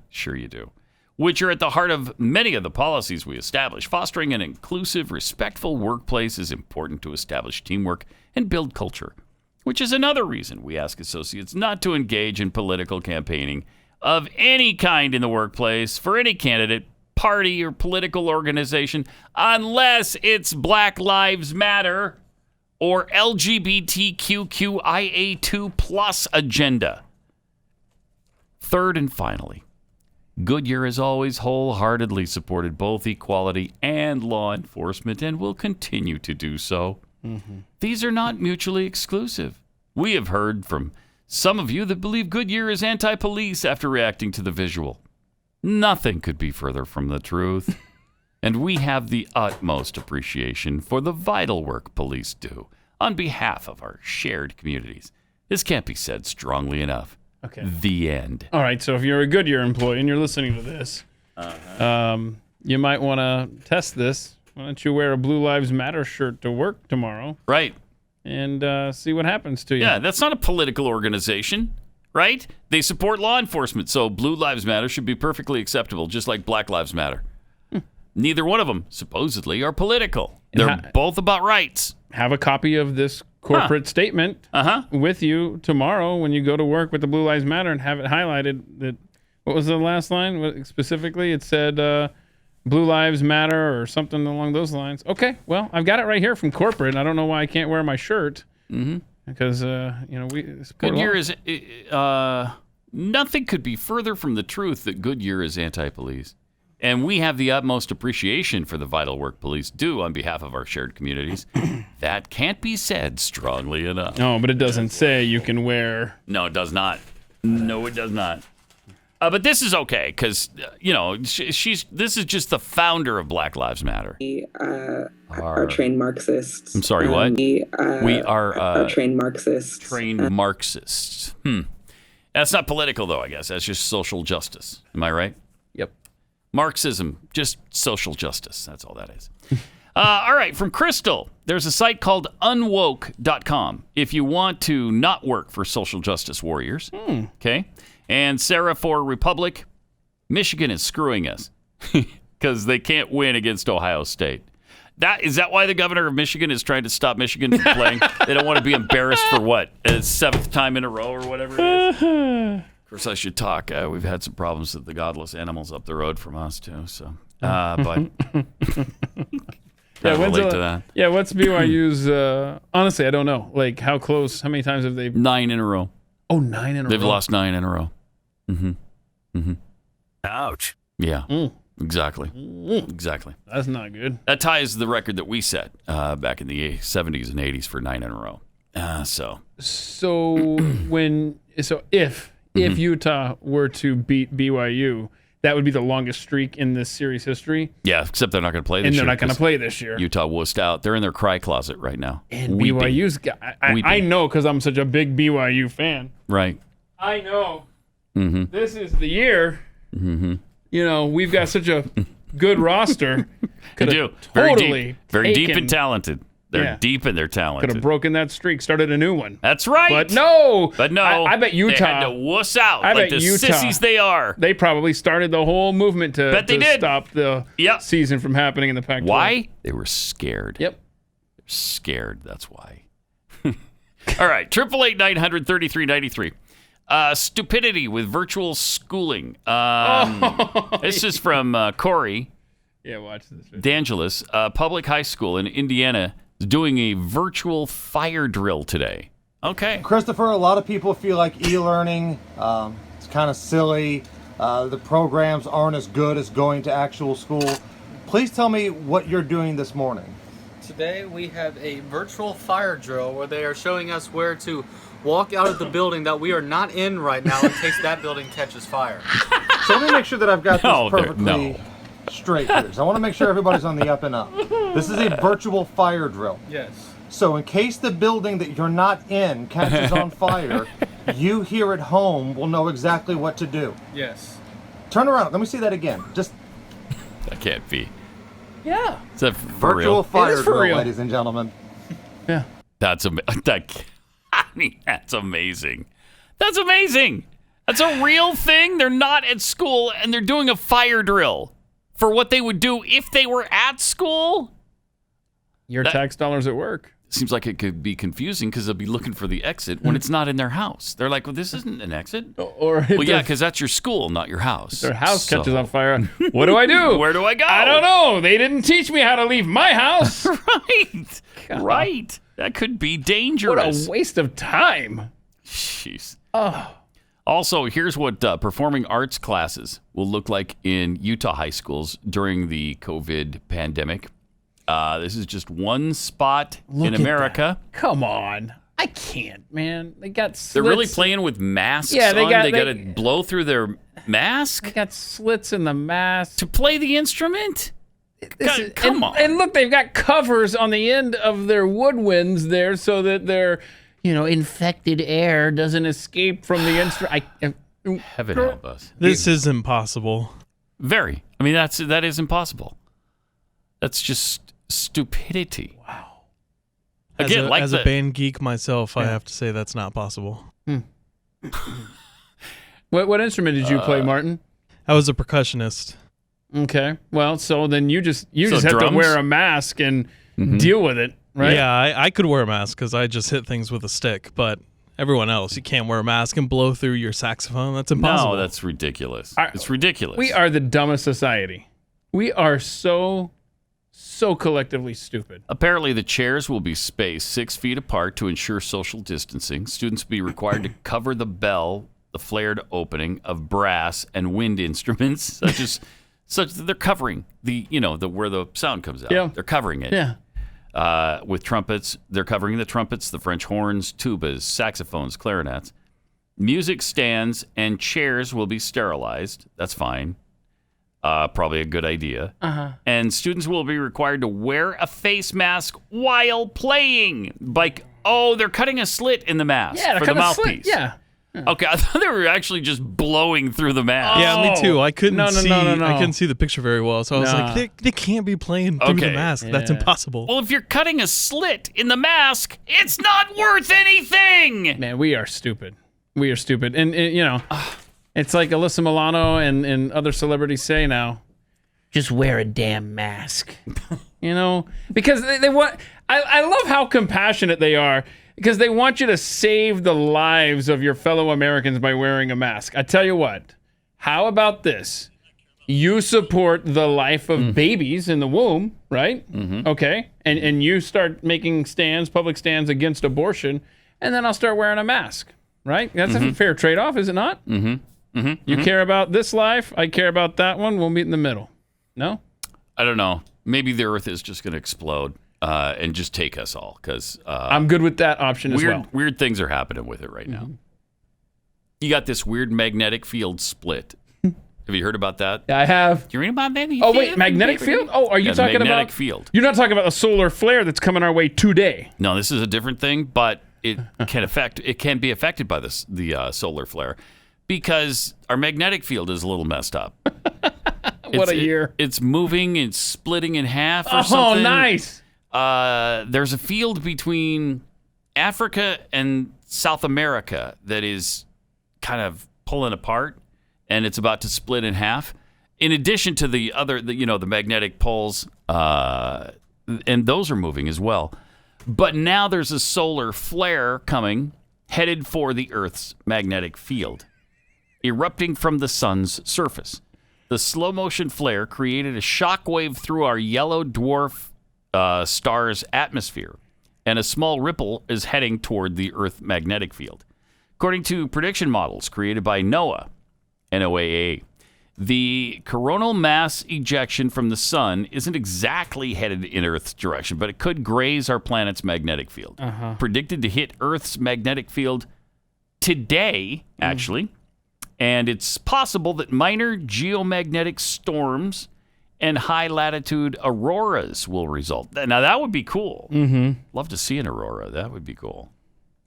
Sure you do. Which are at the heart of many of the policies we establish. Fostering an inclusive, respectful workplace is important to establish teamwork and build culture, which is another reason we ask associates not to engage in political campaigning of any kind in the workplace for any candidate, party, or political organization unless it's Black Lives Matter or LGBTQIA2 plus agenda. Third and finally, Goodyear has always wholeheartedly supported both equality and law enforcement and will continue to do so. These are not mutually exclusive. We have heard from some of you that believe Goodyear is anti-police after reacting to the visual. Nothing could be further from the truth. And we have the utmost appreciation for the vital work police do on behalf of our shared communities. This can't be said strongly enough. Okay. The end. All right, so if you're a Goodyear employee and you're listening to this, you might want to test this. Why don't you wear a Blue Lives Matter shirt to work tomorrow? Right. And see what happens to you. Yeah, that's not a political organization, right? They support law enforcement, so Blue Lives Matter should be perfectly acceptable, just like Black Lives Matter. Neither one of them, supposedly, are political. They're both about rights. Have a copy of this corporate statement with you tomorrow when you go to work with the Blue Lives Matter and have it highlighted. That what was the last line? Specifically, it said Blue Lives Matter or something along those lines. Okay, well, I've got it right here from corporate. I don't know why I can't wear my shirt. Because, we... Goodyear is... nothing could be further from the truth that Goodyear is anti-police. And we have the utmost appreciation for the vital work police do on behalf of our shared communities. That can't be said strongly enough. No, but it doesn't say you can wear... No, it does not. No, it does not. But this is okay, because, this is just the founder of Black Lives Matter. We are trained Marxists. I'm sorry, what? We are trained Marxists. Trained Marxists. That's not political, though, I guess. That's just social justice. Am I right? Yep. Marxism, just social justice. That's all that is. All right, from Crystal, there's a site called unwoke.com if you want to not work for social justice warriors. Okay. And Sarah for Republic, Michigan is screwing us because they can't win against Ohio State. Is that why the governor of Michigan is trying to stop Michigan from playing? They don't want to be embarrassed for what? A seventh time in a row or whatever it is? Of course, I should talk. We've had some problems with the godless animals up the road from us, too. So, but relate to that. Yeah, what's BYU's? Honestly, I don't know. Like, how close? How many times have they? 9 in a row. Oh, 9 in a row. They've lost 9 in a row. Ouch. Yeah, exactly. Exactly. That's not good. That ties the record that we set back in the 70s and 80s for 9 in a row. So if Utah were to beat BYU, that would be the longest streak in this series history. Yeah, except they're not going to play this year. And they're not going to play this year. Utah wussed out. They're in their cry closet right now. And BYU's got... I know because I'm such a big BYU fan. Right. I know. This is the year. We've got such a good roster. They do. Totally very deep and talented. They're deep and they're talented. Could have broken that streak, started a new one. That's right. But no. I bet Utah. They had to wuss out like the sissies they are. They probably started the whole movement to did. stop the season from happening in the Pac-12. Why? They were scared. Yep. They're scared. That's why. All right. 888-900-3393. Stupidity with virtual schooling. This is from Corey. Yeah, watch this. DeAngelis, public high school in Indiana is doing a virtual fire drill today. Okay. Christopher, a lot of people feel like e-learning, it's kind of silly. The programs aren't as good as going to actual school. Please tell me what you're doing this morning. Today we have a virtual fire drill where they are showing us where to walk out of the building that we are not in right now in case that building catches fire. So let me make sure that I've got this perfectly straight here. So I want to make sure everybody's on the up and up. This is a virtual fire drill. Yes. So in case the building that you're not in catches on fire, you here at home will know exactly what to do. Yes. Turn around. Let me see that again. That can't be. Yeah. Is that virtual fire drill, ladies and gentlemen. Yeah. That's amazing. That's amazing. That's amazing. That's a real thing. They're not at school and they're doing a fire drill for what they would do if they were at school. Your tax dollars at work. Seems like it could be confusing because they'll be looking for the exit when it's not in their house. They're like, well, this isn't an exit. Because that's your school, not your house. Their house catches on fire. What do I do? Where do I go? I don't know. They didn't teach me how to leave my house. Right. That could be dangerous. What a waste of time. Jeez. Oh. Also, here's what performing arts classes will look like in Utah high schools during the COVID pandemic. This is just one spot in America. Come on. I can't, man. They got slits. They're really playing with masks Yeah, they on. got- They got they- to blow through their mask They got slits in the mask. to play the instrument? Come on. And look, they've got covers on the end of their woodwinds there so that their, infected air doesn't escape from the instrument. Heaven help us. This is impossible. Very. I mean, that is impossible. That's just stupidity. Wow. Again, as a band geek myself, I have to say that's not possible. What instrument did you play, Martin? I was a percussionist. Okay. Well, so then you just have drums? to wear a mask and deal with it, right? Yeah, I could wear a mask because I just hit things with a stick, but everyone else, you can't wear a mask and blow through your saxophone. That's impossible. No, that's ridiculous. It's ridiculous. We are the dumbest society. We are so collectively stupid. Apparently, the chairs will be spaced 6 feet apart to ensure social distancing. Students will be required to cover the bell, the flared opening of brass and wind instruments, such that they're covering the where the sound comes out. Yeah. They're covering it. Yeah. With trumpets, they're covering the trumpets, the French horns, tubas, saxophones, clarinets. Music stands and chairs will be sterilized. That's fine. Probably a good idea. Uh-huh. And students will be required to wear a face mask while playing. They're cutting a slit in the mask for the mouthpiece. Yeah. Okay, I thought they were actually just blowing through the mask. Yeah, me too. I couldn't see. No. I couldn't see the picture very well, so I was like, they can't be playing through the mask. That's impossible. Well, if you're cutting a slit in the mask, it's not worth anything. Man, we are stupid. We are stupid. And it's like Alyssa Milano and other celebrities say now, just wear a damn mask. Because they want, I love how compassionate they are, because they want you to save the lives of your fellow Americans by wearing a mask. I tell you what, how about this? You support the life of babies in the womb, right? Mm-hmm. Okay. And you start making public stands against abortion, and then I'll start wearing a mask, right? That's a fair trade-off, is it not? Mm-hmm. Mm-hmm. You care about this life, I care about that one, we'll meet in the middle. No? I don't know. Maybe the Earth is just going to explode and just take us all, because I'm good with that option as well. Weird things are happening with it right now. You got this weird magnetic field split. Have you heard about that? Yeah, I have. Do you read about that? Oh, wait, magnetic field? Oh, are you talking about magnetic field? You're not talking about a solar flare that's coming our way today. No, this is a different thing, but it can be affected by the solar flare, because our magnetic field is a little messed up. What a year. It's moving and splitting in half or something. Oh, nice. There's a field between Africa and South America that is kind of pulling apart, and it's about to split in half. In addition to the magnetic poles, and those are moving as well. But now there's a solar flare coming, headed for the Earth's magnetic field, erupting from the sun's surface. The slow-motion flare created a shockwave through our yellow dwarf star's atmosphere, and a small ripple is heading toward the Earth magnetic field. According to prediction models created by NOAA, NOAA, the coronal mass ejection from the sun isn't exactly headed in Earth's direction, but it could graze our planet's magnetic field. Predicted to hit Earth's magnetic field today, actually. And it's possible that minor geomagnetic storms and high-latitude auroras will result. Now, that would be cool. Love to see an aurora. That would be cool.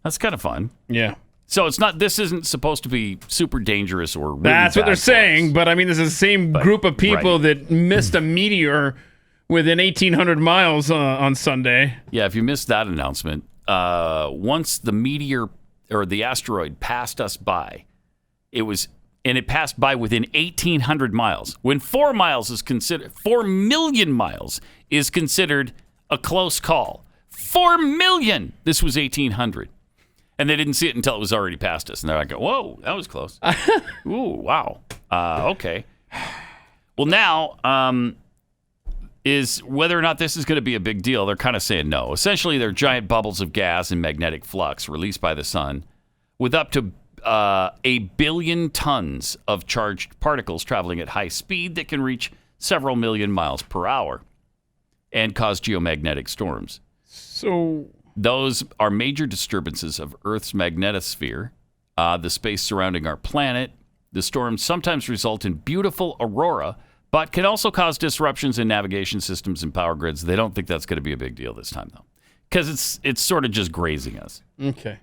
That's kind of fun. Yeah. So this isn't supposed to be super dangerous or really That's what bad they're for saying, us. but I mean, this is the same group of people that missed a meteor within 1,800 miles on Sunday. Yeah, if you missed that announcement, once the meteor or the asteroid passed us by, it passed by within 1,800 miles. When 4 million miles is considered a close call. 4 million! This was 1,800. And they didn't see it until it was already past us. And they're like, whoa, that was close. Ooh, wow. Okay. Well, now, is whether or not this is going to be a big deal. They're kind of saying no. Essentially, they're giant bubbles of gas and magnetic flux released by the sun with up to 1 billion tons of charged particles traveling at high speed that can reach several million miles per hour and cause geomagnetic storms. So those are major disturbances of Earth's magnetosphere, the space surrounding our planet. The storms sometimes result in beautiful aurora, but can also cause disruptions in navigation systems and power grids. They don't think that's going to be a big deal this time, though, because it's sort of just grazing us. Okay.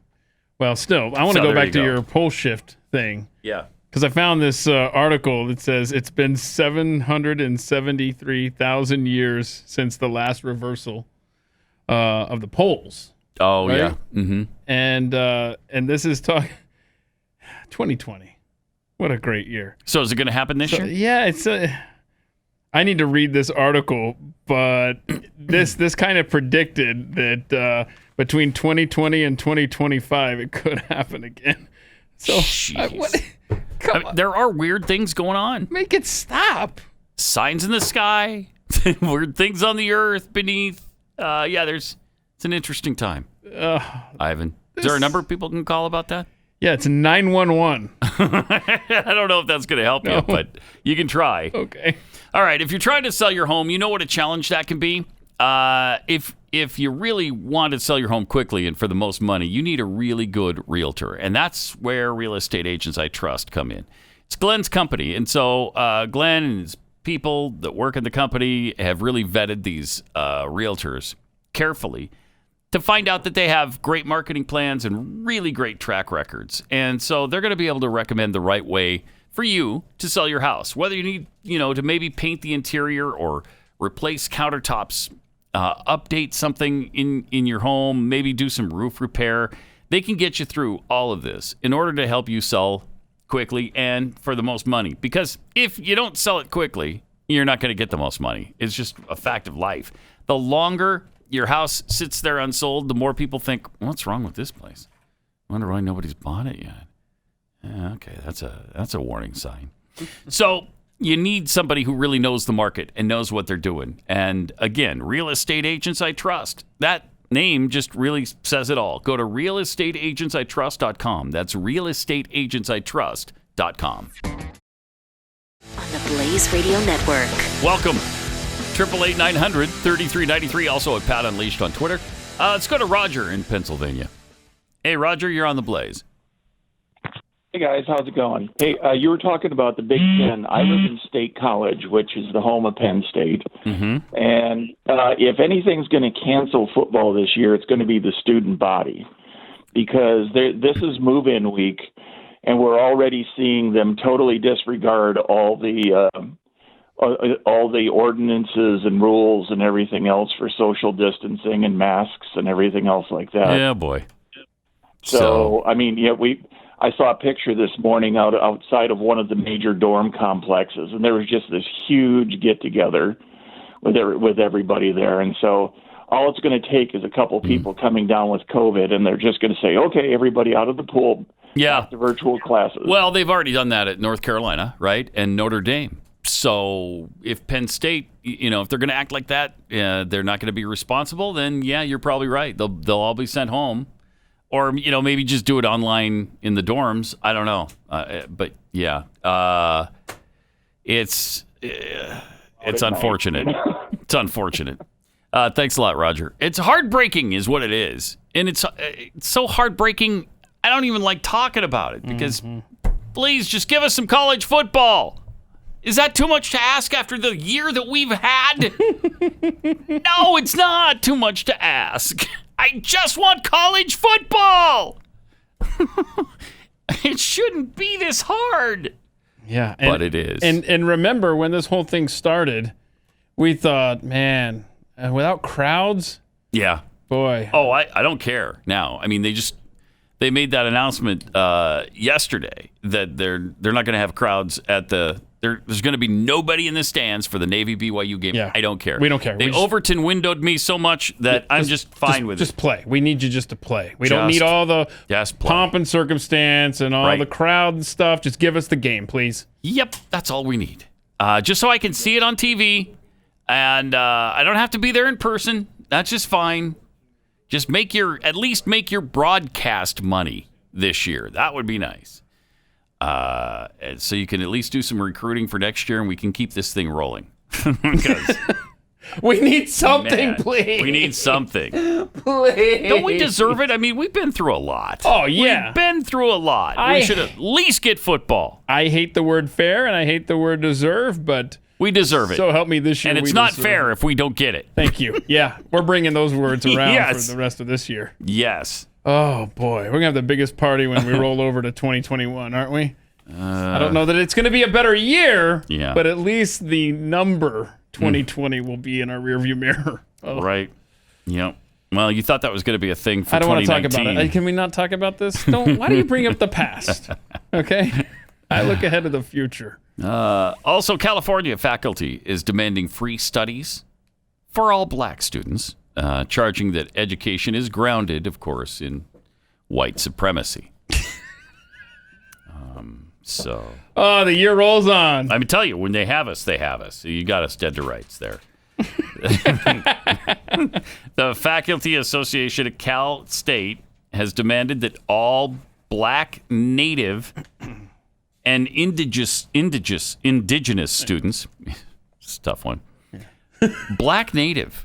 Well, still, I want to go back to your pole shift thing. Yeah. Because I found this article that says it's been 773,000 years since the last reversal of the poles. Oh, right? yeah. Mm-hmm. And this is 2020. What a great year. So is it going to happen this year? Yeah, it's I need to read this article, but this kind of predicted that between 2020 and 2025, it could happen again. So there are weird things going on. Make it stop. Signs in the sky, weird things on the earth beneath. It's an interesting time. Ivan, is there a number of people can call about that? Yeah, it's 911. I don't know if that's going to help you, but you can try. Okay. All right. If you're trying to sell your home, you know what a challenge that can be. If you really want to sell your home quickly and for the most money, you need a really good realtor, and that's where Real Estate Agents I Trust come in. It's Glenn's company, and so Glenn and his people that work in the company have really vetted these realtors carefully to find out that they have great marketing plans and really great track records. And so they're going to be able to recommend the right way for you to sell your house. Whether you need, to maybe paint the interior or replace countertops, update something in your home, maybe do some roof repair. They can get you through all of this in order to help you sell quickly and for the most money. Because if you don't sell it quickly, you're not going to get the most money. It's just a fact of life. The longer your house sits there unsold, the more people think, what's wrong with this place? I wonder why nobody's bought it yet. Yeah, okay, that's a warning sign. So you need somebody who really knows the market and knows what they're doing. And again, Real Estate Agents I Trust. That name just really says it all. Go to realestateagentsitrust.com. That's realestateagentsitrust.com. On the Blaze Radio Network. Welcome. 888-900-3393. Also at Pat Unleashed on Twitter. Let's go to Roger in Pennsylvania. Hey, Roger, you're on the Blaze. Hey, guys. How's it going? Hey, you were talking about the Big Ten. I live in State College, which is the home of Penn State. Mm-hmm. And if anything's going to cancel football this year, it's going to be the student body. Because this is move-in week, and we're already seeing them totally disregard all the ordinances and rules and everything else for social distancing and masks and everything else like that. Yeah, boy. So I mean, I saw a picture this morning outside of one of the major dorm complexes, and there was just this huge get-together with everybody there. And so all it's going to take is a couple people coming down with COVID, and they're just going to say, okay, everybody out of the pool, back to virtual classes. Well, they've already done that at North Carolina, right, and Notre Dame. So if Penn State, if they're going to act like that, they're not going to be responsible, then, yeah, you're probably right. They'll all be sent home. Or, maybe just do it online in the dorms. I don't know. But, yeah, it's unfortunate. It's unfortunate. Thanks a lot, Roger. It's heartbreaking is what it is. And it's so heartbreaking, I don't even like talking about it. Because, please, just give us some college football. Is that too much to ask after the year that we've had? No, it's not too much to ask. I just want college football. It shouldn't be this hard. Yeah, but it is. And remember when this whole thing started, we thought, man, without crowds, yeah, boy. Oh, I don't care now. I mean, they made that announcement yesterday that they're not going to have crowds at the. There's going to be nobody in the stands for the Navy BYU game. Yeah. I don't care. We don't care. They Overton windowed me so much that I'm just fine with it. Just play. We need you just to play. We don't need all the pomp and circumstance and all the crowd and stuff. Just give us the game, please. Yep, that's all we need. Just so I can see it on TV And I don't have to be there in person. That's just fine. Just at least make your broadcast money this year. That would be nice. And so you can at least do some recruiting for next year, and we can keep this thing rolling. Because we need something, please. We need something. Please. Don't we deserve it? I mean, we've been through a lot. Oh, yeah. We've been through a lot. We should at least get football. I hate the word fair, and I hate the word deserve, but... We deserve it. So help me this year. And it's not fair if we don't get it. Thank you. Yeah, we're bringing those words around for the rest of this year. Yes. Oh, boy. We're going to have the biggest party when we roll over to 2021, aren't we? I don't know that it's going to be a better year, but at least the number 2020 will be in our rearview mirror. Oh. Right. Yep. Well, you thought that was going to be a thing for 2019. I don't want to talk about it. Can we not talk about this? Why do you bring up the past? Okay? I look ahead to the future. Also, California faculty is demanding free studies for all black students, charging that education is grounded, of course, in white supremacy. Oh, the year rolls on. Let me tell you, when they have us, they have us. You got us dead to rights there. The Faculty Association at Cal State has demanded that all black, native, and indigenous students, it's a tough one, black native.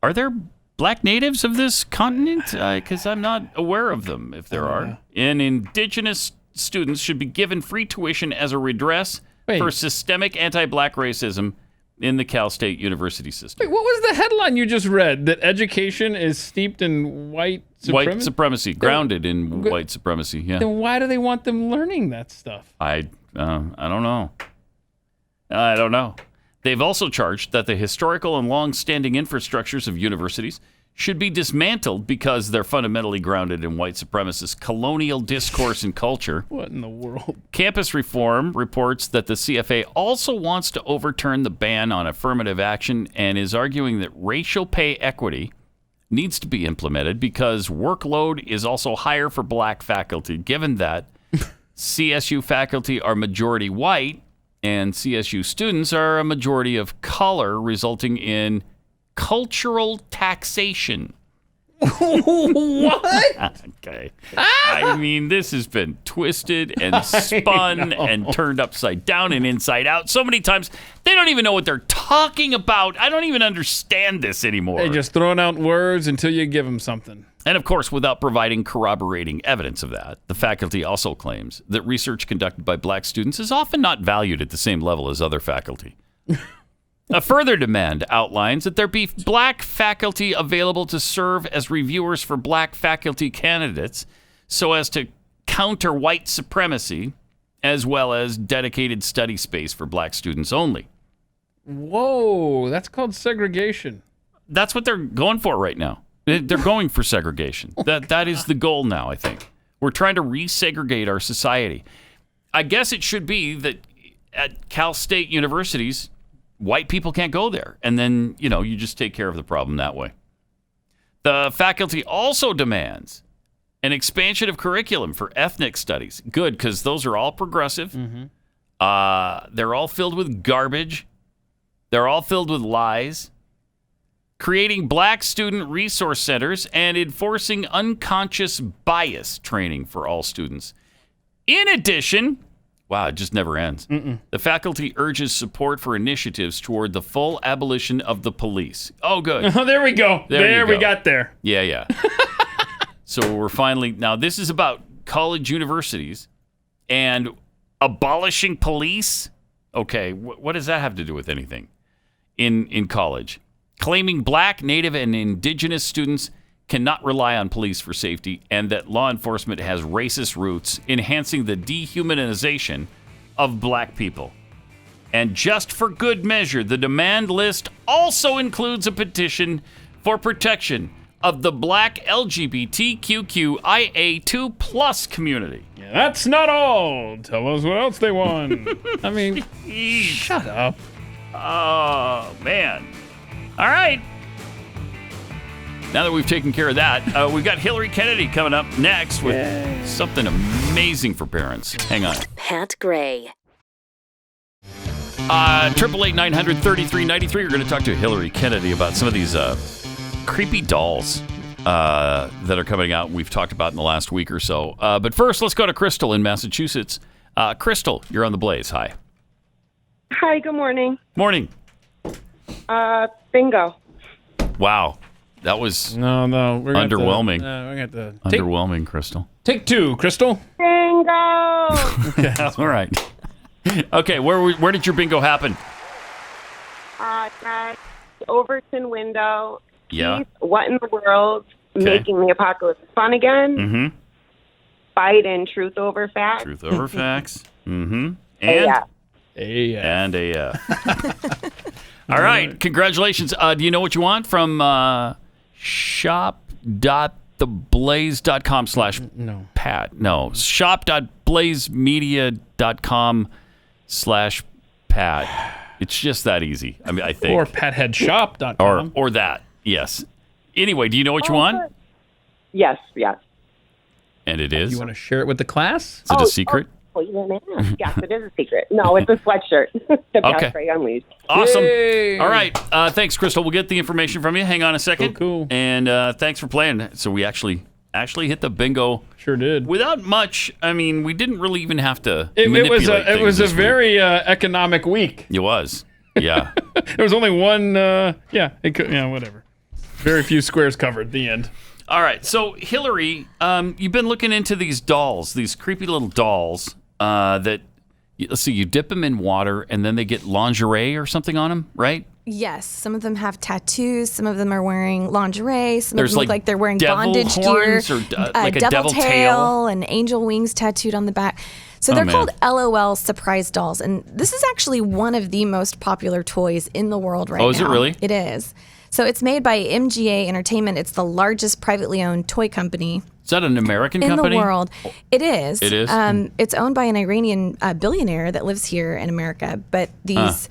Are there black natives of this continent? Because I'm not aware of them, if there are. And indigenous students should be given free tuition as a redress for systemic anti-black racism in the Cal State University system. Wait, what was the headline you just read? That education is steeped in white supremacy? White supremacy, grounded in white supremacy, yeah. Then why do they want them learning that stuff? I don't know. I don't know. They've also charged that the historical and long-standing infrastructures of universities should be dismantled because they're fundamentally grounded in white supremacist colonial discourse and culture. What in the world? Campus Reform reports that the CFA also wants to overturn the ban on affirmative action and is arguing that racial pay equity needs to be implemented because workload is also higher for black faculty, given that CSU faculty are majority white and CSU students are a majority of color, resulting in cultural taxation. What? Okay. I mean, this has been twisted and spun and turned upside down and inside out so many times. They don't even know what they're talking about. I don't even understand this anymore. They're just throwing out words until you give them something. And of course, without providing corroborating evidence of that, the faculty also claims that research conducted by black students is often not valued at the same level as other faculty. A further demand outlines that there be black faculty available to serve as reviewers for black faculty candidates so as to counter white supremacy, as well as dedicated study space for black students only. Whoa, that's called segregation. That's what they're going for right now. They're going for segregation. That is the goal now, I think. We're trying to resegregate our society. I guess it should be that at Cal State universities, white people can't go there. And then, you just take care of the problem that way. The faculty also demands an expansion of curriculum for ethnic studies. Good, because those are all progressive. Mm-hmm. They're all filled with garbage. They're all filled with lies. Creating black student resource centers and enforcing unconscious bias training for all students. In addition... Wow, it just never ends. The faculty urges support for initiatives toward the full abolition of the police. Oh, good. Oh, there we go. There we got there. Yeah. So we're finally... Now, this is about college universities and abolishing police. Okay, what does that have to do with anything in college? Claiming black, native, and indigenous students cannot rely on police for safety, and that law enforcement has racist roots, enhancing the dehumanization of black people. And just for good measure, the demand list also includes a petition for protection of the black LGBTQIA2+ community. Yeah, that's not all. Tell us what else they want. I mean, shut up. Oh, man. All right. Now that we've taken care of that, we've got Hilary Kennedy coming up next with something amazing for parents. Hang on. Pat Gray. 888-900-3393. We're going to talk to Hilary Kennedy about some of these creepy dolls that are coming out. We've talked about in the last week or so. But first, let's go to Crystal in Massachusetts. Crystal, you're on the Blaze. Hi. Hi, good morning. Morning. Bingo. Wow. That was no. We're underwhelming. We're gonna underwhelming, Crystal. Take two, Crystal. Bingo. All right. Okay, where did your bingo happen? At Overton window. Yeah. Keith, what in the world? Okay. Making the apocalypse fun again? Mm-hmm. Biden, truth over facts. Truth over facts. Mm-hmm. AF. And AF. All right. Congratulations. Do you know what you want from shop.theblaze.com/Pat? No. shop.blazemedia.com/Pat. It's just that easy. I mean, I think. Or patheadshop.com. Or that. Yes. Anyway, do you know what you want? Yes. And it is? You want to share it with the class? Is it a secret? Oh, you didn't ask. Yes, it is a secret. No, it's a sweatshirt. The Okay. Best Ray Unleashed. Awesome. Yay. All right. Thanks, Crystal. We'll get the information from you. Hang on a second. Cool. And thanks for playing. So we actually hit the bingo. Sure did. Without much. I mean, we didn't really even have to It manipulate was a things this very economic week. week. It was. Yeah. There was only one. Whatever. Very few squares covered. The end. All right. So, Hillary, you've been looking into these dolls, these creepy little dolls that, let's see, you dip them in water and then they get lingerie or something on them, right? Yes, some of them have tattoos. Some of them are wearing lingerie. Some There's of them look like like they're wearing devil bondage horns gear. or like a devil tail tail. and angel wings tattooed on the back. So they're man. called LOL surprise dolls, and this is actually one of the most popular toys in the world right now. Oh, is it really? It is. So it's made by MGA Entertainment. It's the largest privately owned toy company Is that an American in company? the world. It is. It is? It's owned by an Iranian billionaire that lives here in America. But these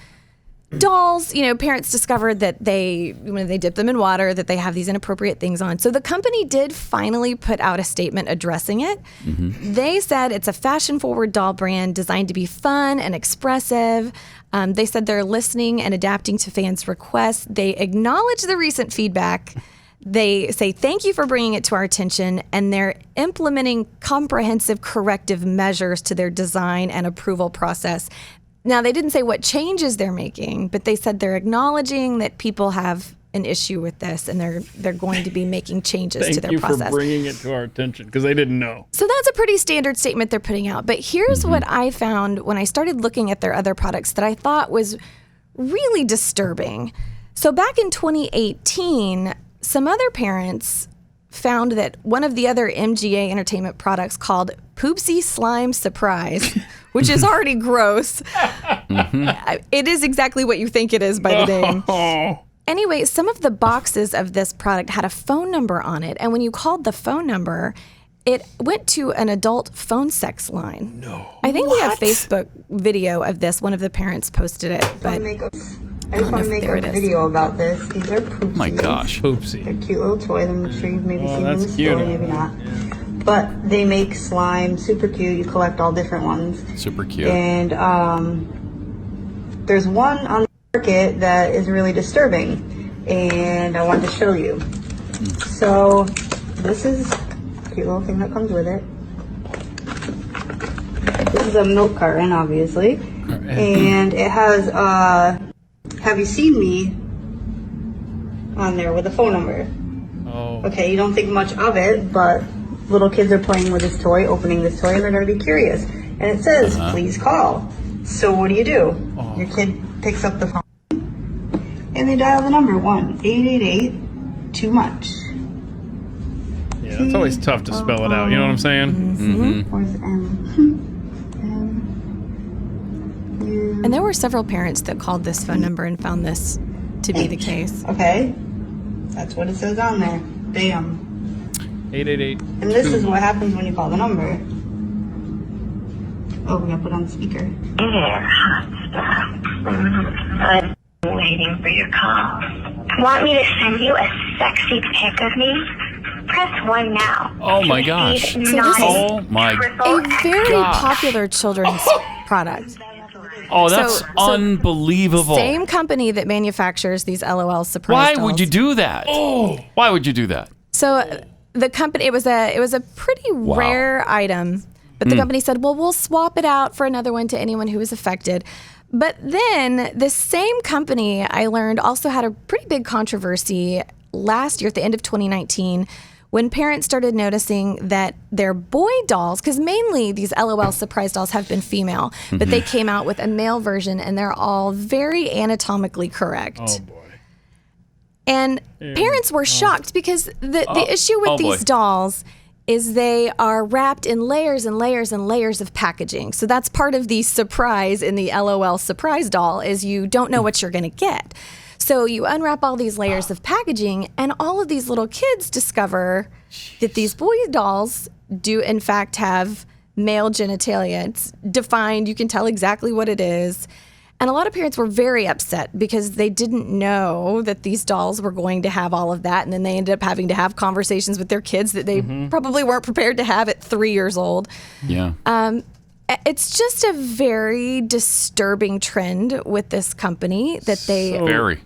dolls, parents discovered that when they dip them in water, that they have these inappropriate things on. So the company did finally put out a statement addressing it. Mm-hmm. They said it's a fashion-forward doll brand designed to be fun and expressive. They said they're listening and adapting to fans' requests. They acknowledge the recent feedback. They say thank you for bringing it to our attention, and they're implementing comprehensive corrective measures to their design and approval process. Now, they didn't say what changes they're making, but they said they're acknowledging that people have an issue with this, and they're going to be making changes to their process. Thank you for bringing it to our attention, because they didn't know. So that's a pretty standard statement they're putting out. But here's what I found when I started looking at their other products that I thought was really disturbing. So back in 2018, some other parents found that one of the other MGA Entertainment products called Poopsie Slime Surprise, which is already gross. It is exactly what you think it is by the name. Anyway, some of the boxes of this product had a phone number on it, and when you called the phone number, it went to an adult phone sex line. No. I think we have Facebook video of this. One of the parents posted it, but I just want to make a video about this. These are Poopsies. Oh my gosh. Poopsie. They're cute little toys. I'm sure you've maybe seen them in the that's cute. store, maybe not. But they make slime, super cute. You collect all different ones. Super cute. And there's one on the market that is really disturbing, and I wanted to show you. So this is a cute little thing that comes with it. This is a milk carton, obviously. And it has have you seen me on there with a phone number? Oh. Okay, you don't think much of it, but little kids are playing with this toy, opening this toy, and they're going to be curious. And it says, please call. So what do? Your kid picks up the phone, and they dial the number 1-888-TOO-MUCH. Yeah, it's always tough to spell it out. You know what I'm saying? Mm-hmm. Where's M? And there were several parents that called this phone number and found this to be the case. Okay, that's what it says on there. Bam. 888. And this is what happens when you call the number. Oh, we gotta put on speaker. I'm waiting for your call. Want me to send you a sexy pic of me? Press 1 now. Oh my gosh. So this is oh my a very popular children's product. Oh, that's So unbelievable. same company that manufactures these LOL surprise Why would you do that? Oh, why would you do that? So the company, it was a pretty rare item, but the company said, well, we'll swap it out for another one to anyone who was affected. But then the same company, I learned, also had a pretty big controversy last year at the end of 2019 when parents started noticing that their boy dolls, because mainly these LOL surprise dolls have been female, but they came out with a male version and they're all very anatomically correct. Oh, boy. And parents were shocked because the issue with these dolls is they are wrapped in layers and layers and layers of packaging. So that's part of the surprise in the LOL surprise doll is you don't know what you're going to get. So you unwrap all these layers of packaging and all of these little kids discover that these boy dolls do in fact have male genitalia. It's defined. You can tell exactly what it is. And a lot of parents were very upset because they didn't know that these dolls were going to have all of that. And then they ended up having to have conversations with their kids that they probably weren't prepared to have at 3 years old. Yeah. It's just a very disturbing trend with this company that they...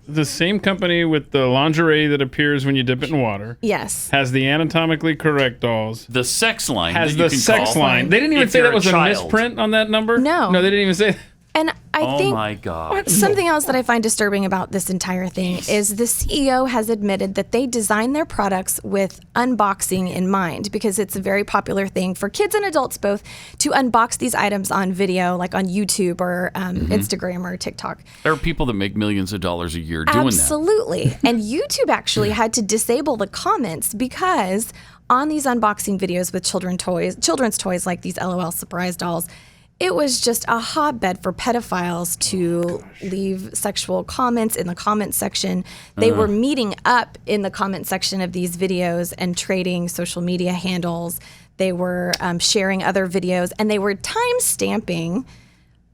The same company with the lingerie that appears when you dip it in water. Yes. Has the anatomically correct dolls. The sex line. Has that you the can sex call line. They didn't even if say you're that was a child. misprint on that number? No. No, they didn't even say that. And I think my God. something else that I find disturbing about this entire thing is the CEO has admitted that they design their products with unboxing in mind because it's a very popular thing for kids and adults both to unbox these items on video, like on YouTube or Instagram or TikTok. There are people that make millions of dollars a year doing Absolutely. And YouTube actually had to disable the comments because on these unboxing videos with children's toys like these LOL surprise dolls, it was just a hotbed for pedophiles to leave sexual comments in the comment section. They were meeting up in the comment section of these videos and trading social media handles. They were sharing other videos, and they were time-stamping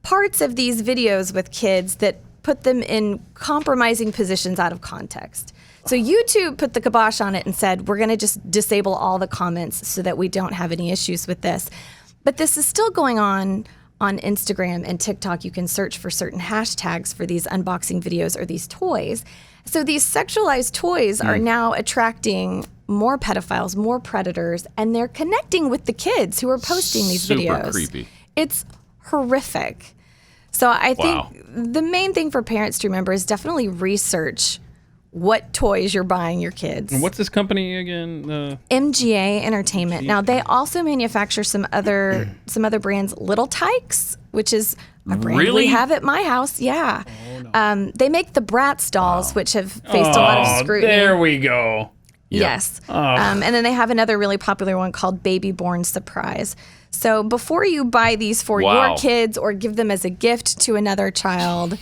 parts of these videos with kids that put them in compromising positions out of context. So YouTube put the kibosh on it and said, we're going to just disable all the comments so that we don't have any issues with this. But this is still going on Instagram and TikTok. You can search for certain hashtags for these unboxing videos or these toys. So these sexualized toys are now attracting more pedophiles, more predators, and they're connecting with the kids who are posting these videos. Super creepy. It's horrific. So I think the main thing for parents to remember is definitely research what toys you're buying your kids. And what's this company again? MGA Entertainment. Now they also manufacture some other brands. Little Tykes, which is a brand we have at my house. Yeah, they make the Bratz dolls, which have faced a lot of scrutiny. There we go. Yes, and then they have another really popular one called Baby Born Surprise. So before you buy these for your kids or give them as a gift to another child,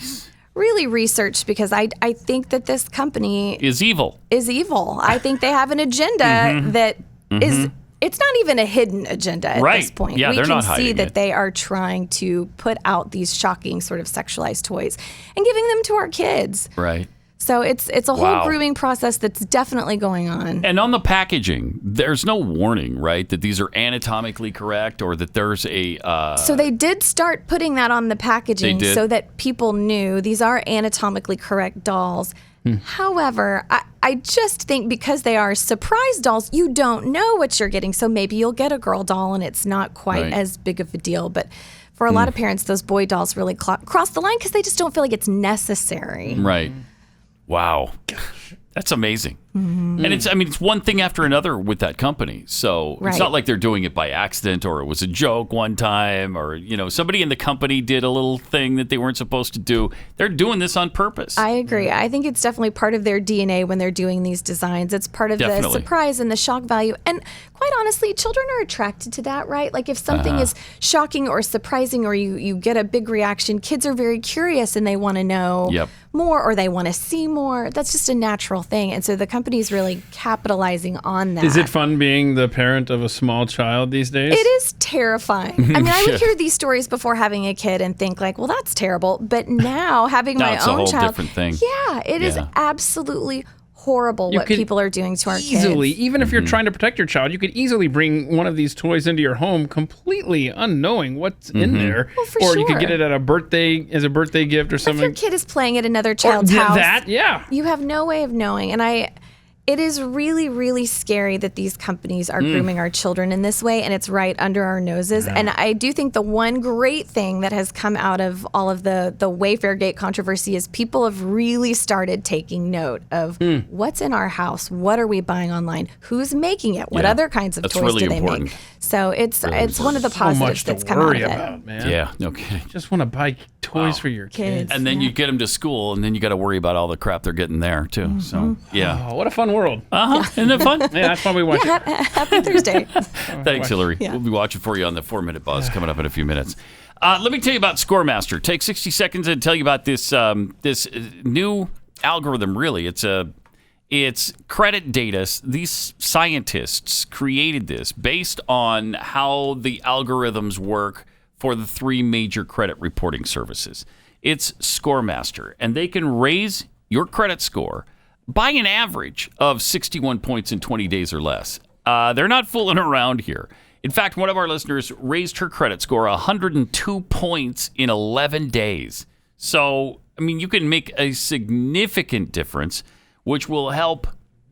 really research, because I think that this company is evil. I think they have an agenda that is, it's not even a hidden agenda at this point. Yeah, they're not hiding We can see that it. they are trying to put out these shocking sort of sexualized toys and giving them to our kids. Right. So it's a whole grooming process that's definitely going on. And on the packaging, there's no warning, right, that these are anatomically correct or that there's a... So they did start putting that on the packaging so that people knew these are anatomically correct dolls. However, I just think because they are surprise dolls, you don't know what you're getting. So maybe you'll get a girl doll and it's not quite as big of a deal. But for a lot of parents, those boy dolls really cross the line because they just don't feel like it's necessary. Right. Wow. That's amazing. And it's one thing after another with that company. So it's not like they're doing it by accident or it was a joke one time or, somebody in the company did a little thing that they weren't supposed to do. They're doing this on purpose. I agree. I think it's definitely part of their DNA when they're doing these designs. It's part of the surprise and the shock value. And quite honestly, children are attracted to that, right? Like if something is shocking or surprising or you get a big reaction, kids are very curious and they want to know more or they want to see more. That's just a natural thing. And so the company's really capitalizing on that. Is it fun being the parent of a small child these days? It is terrifying. I mean, I would hear these stories before having a kid and think like, well, that's terrible. But now having my own child, different thing. Yeah, it is absolutely horrible what could people are doing to our easily, kids. even if you're trying to protect your child, you could easily bring one of these toys into your home completely unknowing what's in there. Well, for or you could get sure. it at a birthday as a birthday gift or If something. your kid is playing at another child's house, yeah. you have no way of knowing. And it is really, really scary that these companies are grooming our children in this way, and it's right under our noses. Yeah. And I do think the one great thing that has come out of all of the Wayfairgate controversy is people have really started taking note of what's in our house, what are we buying online, who's making it, what other kinds of That's toys really do they important. make. So it's one of the So positives much to that's come out worry of it. about, man. Yeah, no kidding. Just want to buy toys for your kids. And then you get them to school, and then you got to worry about all the crap they're getting there, too. So, yeah. Oh, what a fun world. Isn't it fun? Yeah, that's why we watch it. Happy Thursday. Thanks, Hillary. Yeah. We'll be watching for you on the 4-minute buzz coming up in a few minutes. Let me tell you about ScoreMaster. Take 60 seconds and tell you about this this new algorithm. Really, it's credit data. These scientists created this based on how the algorithms work for the 3 major credit reporting services. It's ScoreMaster, and they can raise your credit score by an average of 61 points in 20 days or less. They're not fooling around here. In fact, one of our listeners raised her credit score 102 points in 11 days. So, I mean, you can make a significant difference, which will help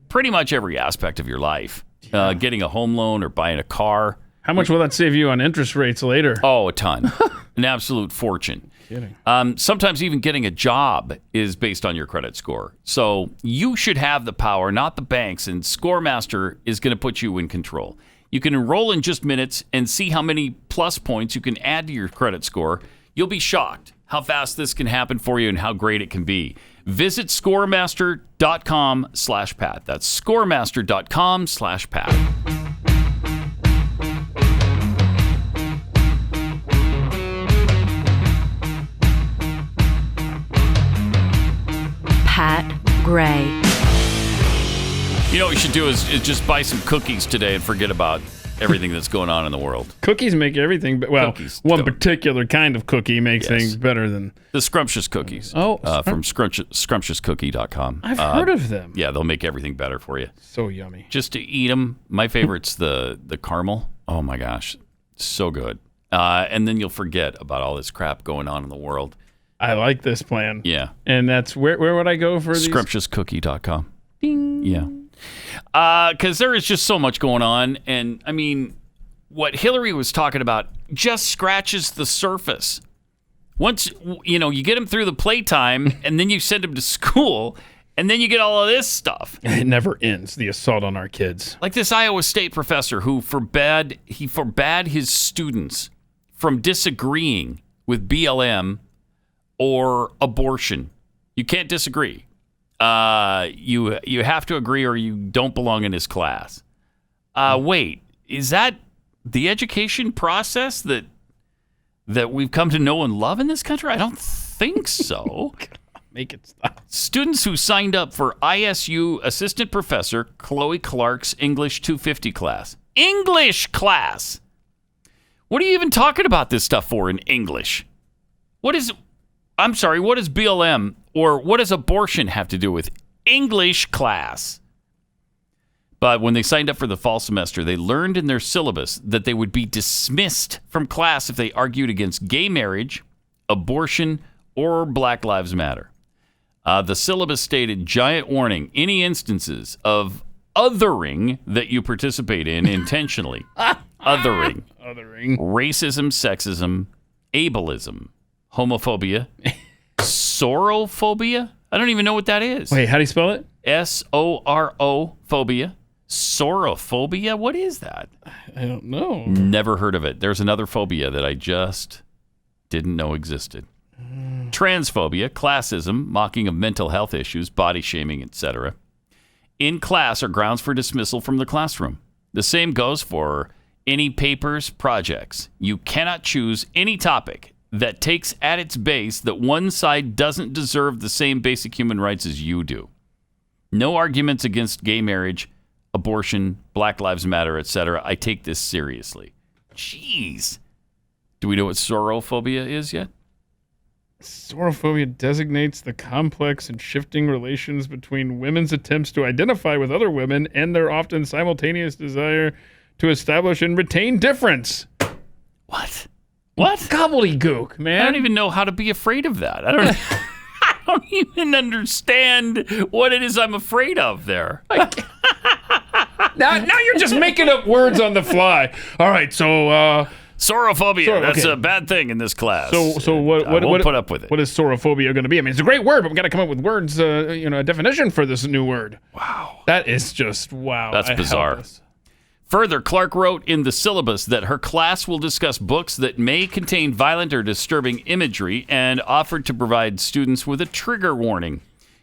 pretty much every aspect of your life. Getting a home loan or buying a car. How much will that save you on interest rates later? Oh, a ton. An absolute fortune. Sometimes even getting a job is based on your credit score. So you should have the power, not the banks, and ScoreMaster is going to put you in control. You can enroll in just minutes and see how many plus points you can add to your credit score. You'll be shocked how fast this can happen for you and how great it can be. Visit ScoreMaster.com/Pat. That's ScoreMaster.com/Pat. Pat Gray. You know what you should do is just buy some cookies today and forget about everything that's going on in the world. Cookies make everything, well, one particular kind of cookie makes things better than... The Scrumptious Cookies. Oh, from ScrumptiousCookie.com. I've heard of them. Yeah, they'll make everything better for you. So yummy. Just to eat them. My favorite's the caramel. Oh my gosh, so good. And then you'll forget about all this crap going on in the world. I like this plan. Yeah. And that's where would I go for these? ScrumptiousCookie.com. Ding. Yeah. Because there is just so much going on. And, I mean, what Hillary was talking about just scratches the surface. Once, you get them through the playtime, and then you send them to school, and then you get all of this stuff. It never ends, the assault on our kids. Like this Iowa State professor who forbade his students from disagreeing with BLM or abortion. You can't disagree. You have to agree or you don't belong in his class. Wait, is that the education process that we've come to know and love in this country? I don't think so. Make it stop. Students who signed up for ISU Assistant Professor Chloe Clark's English 250 class. English class! What are you even talking about this stuff for in English? What does BLM or what does abortion have to do with English class? But when they signed up for the fall semester, they learned in their syllabus that they would be dismissed from class if they argued against gay marriage, abortion, or Black Lives Matter. The syllabus stated, giant warning, any instances of othering that you participate in intentionally. Othering. Racism, sexism, ableism, homophobia, sorophobia. I don't even know what that is. Wait, how do you spell it? SORO phobia. Sorophobia? What is that? I don't know. Never heard of it. There's another phobia that I just didn't know existed. Transphobia, classism, mocking of mental health issues, body shaming, etc. In class are grounds for dismissal from the classroom. The same goes for any papers, projects. You cannot choose any topic that takes at its base that one side doesn't deserve the same basic human rights as you do. No arguments against gay marriage, abortion, Black Lives Matter, etc. I take this seriously. Jeez. Do we know what sorophobia is yet? Sorophobia designates the complex and shifting relations between women's attempts to identify with other women and their often simultaneous desire to establish and retain difference. What? Gobbledygook, man. I don't even know how to be afraid of that. I don't even understand what it is I'm afraid of there. Now you're just making up words on the fly. All right, so sorophobia. That's a bad thing in this class. So what? I won't put up with it. What is sorophobia going to be? I mean, it's a great word, but we got to come up with words. A definition for this new word. Wow, that is just wow. That's bizarre. Further, Clark wrote in the syllabus that her class will discuss books that may contain violent or disturbing imagery and offered to provide students with a trigger warning.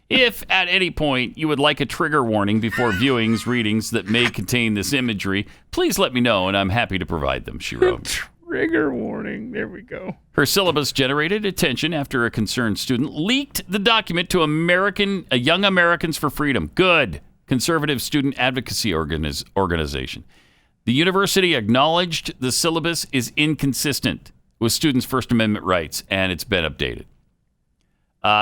If at any point you would like a trigger warning before viewings, readings that may contain this imagery, please let me know and I'm happy to provide them, she wrote. Trigger warning. There we go. Her syllabus generated attention after a concerned student leaked the document to Young Americans for Freedom. Good. Conservative student advocacy organization. The university acknowledged the syllabus is inconsistent with students' First Amendment rights, and it's been updated.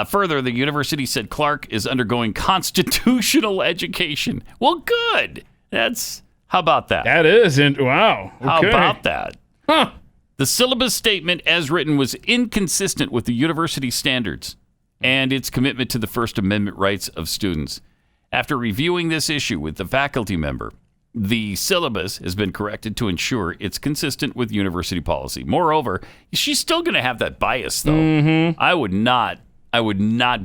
Further, the university said Clark is undergoing constitutional education. Well, good. How about that? That is, wow. Okay. How about that? Huh. The syllabus statement as written was inconsistent with the university standards and its commitment to the First Amendment rights of students. After reviewing this issue with the faculty member, the syllabus has been corrected to ensure it's consistent with university policy. Moreover, she's still going to have that bias, though. Mm-hmm. I would not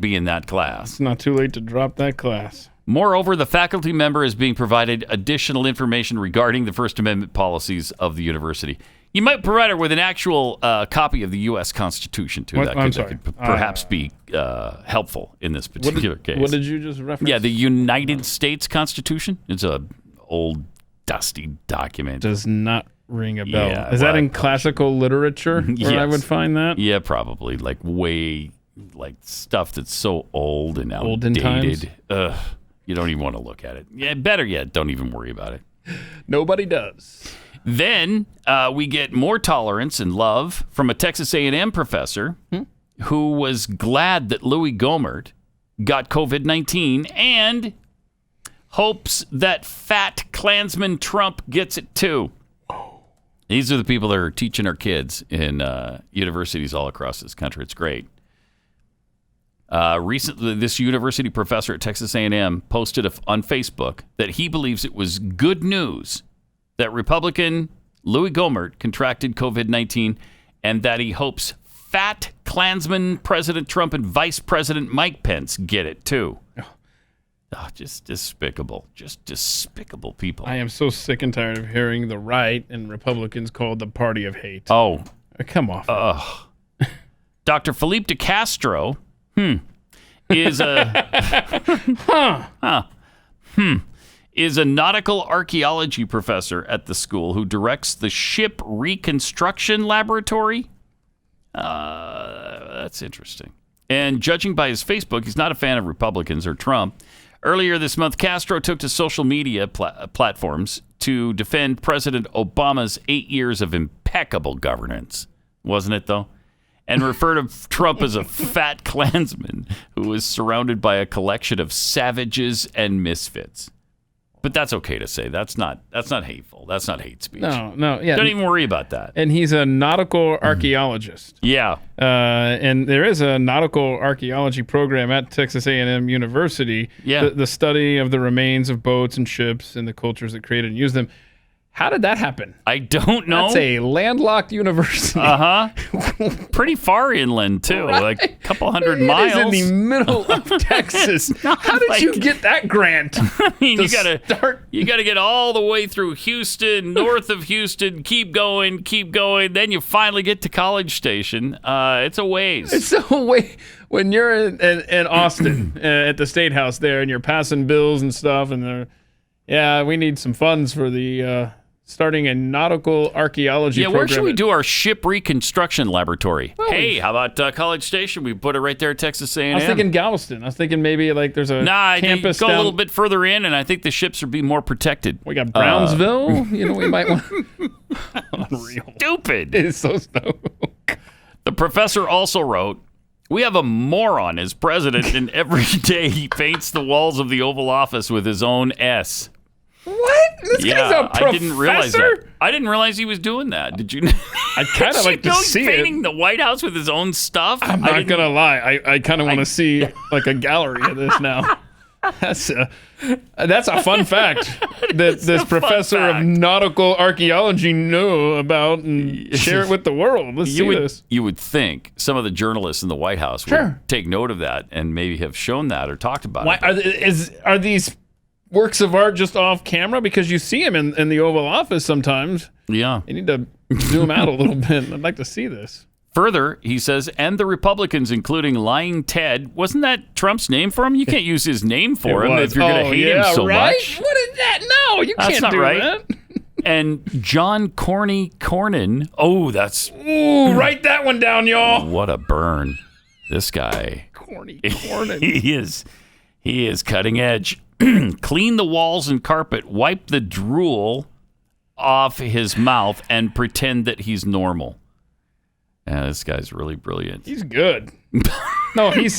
be in that class. It's not too late to drop that class. Moreover, the faculty member is being provided additional information regarding the First Amendment policies of the university. You might provide her with an actual copy of the U.S. Constitution, too. That could perhaps be helpful in this particular case. What did you just reference? Yeah, the United States Constitution. It's a old, dusty document. Does not ring a bell. Yeah, is that in classical literature where yes. I would find that? Yeah, probably. Like stuff that's so old and outdated. Olden times? You don't even want to look at it. Yeah, better yet, don't even worry about it. Nobody does. Then we get more tolerance and love from a Texas A&M professor who was glad that Louis Gohmert got COVID-19 and hopes that fat Klansman Trump gets it too. These are the people that are teaching our kids in universities all across this country. It's great. Recently, this university professor at Texas A&M posted on Facebook that he believes it was good news that Republican Louis Gohmert contracted COVID-19 and that he hopes fat Klansman President Trump and Vice President Mike Pence get it too. Just despicable. Just despicable people. I am so sick and tired of hearing the right and Republicans called the party of hate. Oh. Come off. Dr. Felipe de Castro is a nautical archaeology professor at the school who directs the ship reconstruction laboratory. That's interesting. And judging by his Facebook, he's not a fan of Republicans or Trump. Earlier this month, Castro took to social media platforms to defend President Obama's 8 years of impeccable governance. Wasn't it, though? And refer to Trump as a fat Klansman who is surrounded by a collection of savages and misfits. But that's okay to say. That's not hateful. That's not hate speech. No, yeah. Don't even worry about that. And he's a nautical archaeologist. Yeah. And there is a nautical archaeology program at Texas A&M University. Yeah. The study of the remains of boats and ships and the cultures that created and used them. How did that happen? I don't know. That's a landlocked university. Pretty far inland, too. Right. Like a couple hundred miles. It is in the middle of Texas. How did you get that grant? I mean, you gotta get all the way through Houston, north of Houston, keep going. Then you finally get to College Station. It's a ways. It's a way. When you're in Austin at the State House there and you're passing bills and stuff and we need some funds for the starting a nautical archaeology program. Where should we do our ship reconstruction laboratory? Hey, how about College Station? We put it right there at Texas A&M. I was thinking Galveston. I was thinking maybe like there's a campus go a little bit further in, and I think the ships would be more protected. We got Brownsville. We might want. Unreal. Stupid. It is so stupid. The professor also wrote, We have a moron as president, and every day he paints the walls of the Oval Office with his own S. What? This guy's a professor? I didn't realize that. I didn't realize he was doing that. Did you? I'd kind of like to see it. Painting the White House with his own stuff? I'm not going to lie. I kind of want to see like a gallery of this now. That's a fun fact that this professor of nautical archaeology knew about and share it with the world. Let's see this. You would think some of the journalists in the White House would take note of that and maybe have shown that or talked about it. Are these works of art just off camera? Because you see them in the Oval Office sometimes. Yeah. You need to zoom out a little bit. I'd like to see this. Further, he says, and the Republicans, including Lying Ted, wasn't that Trump's name for him? You can't use his name for him if you're going to hate him so much. What is that? No, you That's can't not do right. that. And John Cornyn. Oh, that's... Ooh, write that one down, y'all. What a burn. This guy. Cornyn. He is cutting edge. Clean the walls and carpet, wipe the drool off his mouth, and pretend that he's normal. Yeah, this guy's really brilliant. He's good. No, he is.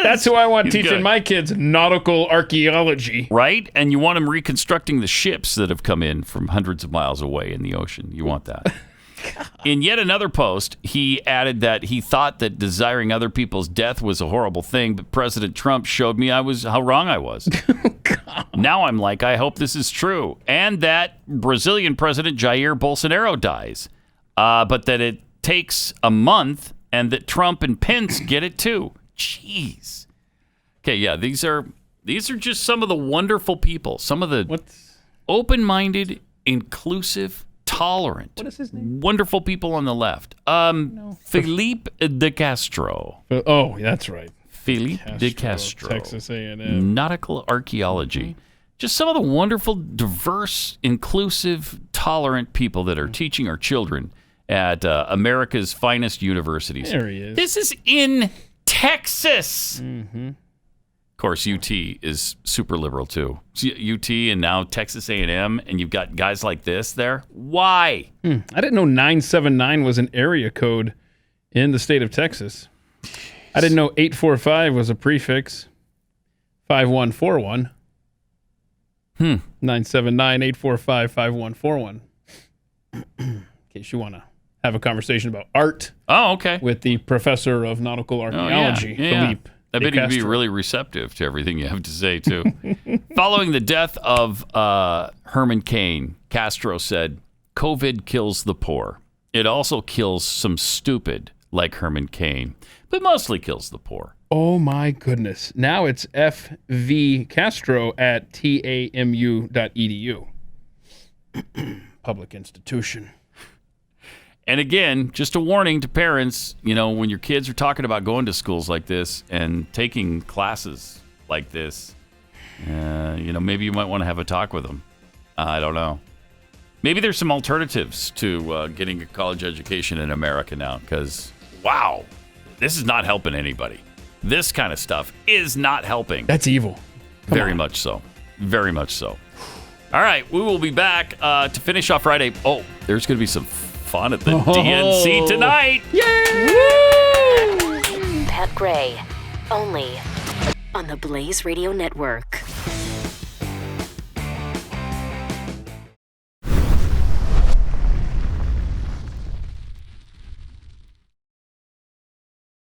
That's who I want He's teaching good. my kids nautical archaeology. Right? And you want him reconstructing the ships that have come in from hundreds of miles away in the ocean. You want that. In yet another post, he added that he thought that desiring other people's death was a horrible thing, but President Trump showed me how wrong I was. Now I'm like, I hope this is true. And that Brazilian President Jair Bolsonaro dies. But that it takes a month and that Trump and Pence get it too. Jeez. Okay, yeah, these are just some of the wonderful people, some of the open-minded, inclusive, tolerant, what is his name? Wonderful people on the left. Felipe de Castro. Oh, that's right. Felipe de Castro. Texas A&M. Nautical archaeology. Just some of the wonderful, diverse, inclusive, tolerant people that are teaching our children at America's finest universities. There he is. This is in Texas. Mm-hmm. Of course, UT is super liberal too. UT and now Texas A&M, and you've got guys like this there. Why? I didn't know 979 was an area code in the state of Texas. I didn't know 845 was a prefix. 5141. 979-845-5141. In case you want to have a conversation about art. Oh, okay. With the professor of nautical archaeology, Felipe. I bet he'd be really receptive to everything you have to say, too. Following the death of Herman Cain, Castro said, COVID kills the poor. It also kills some stupid like Herman Cain, but mostly kills the poor. Oh, my goodness. Now it's fvcastro@tamu.edu. Public institution. And again, just a warning to parents, when your kids are talking about going to schools like this and taking classes like this, maybe you might want to have a talk with them. I don't know. Maybe there's some alternatives to getting a college education in America now, because, wow, this is not helping anybody. This kind of stuff is not helping. That's evil. Very much so. Very much so. All right, we will be back to finish off Friday. Oh, there's going to be some fun at the DNC tonight. Yay! Pat Gray, only on the Blaze Radio Network.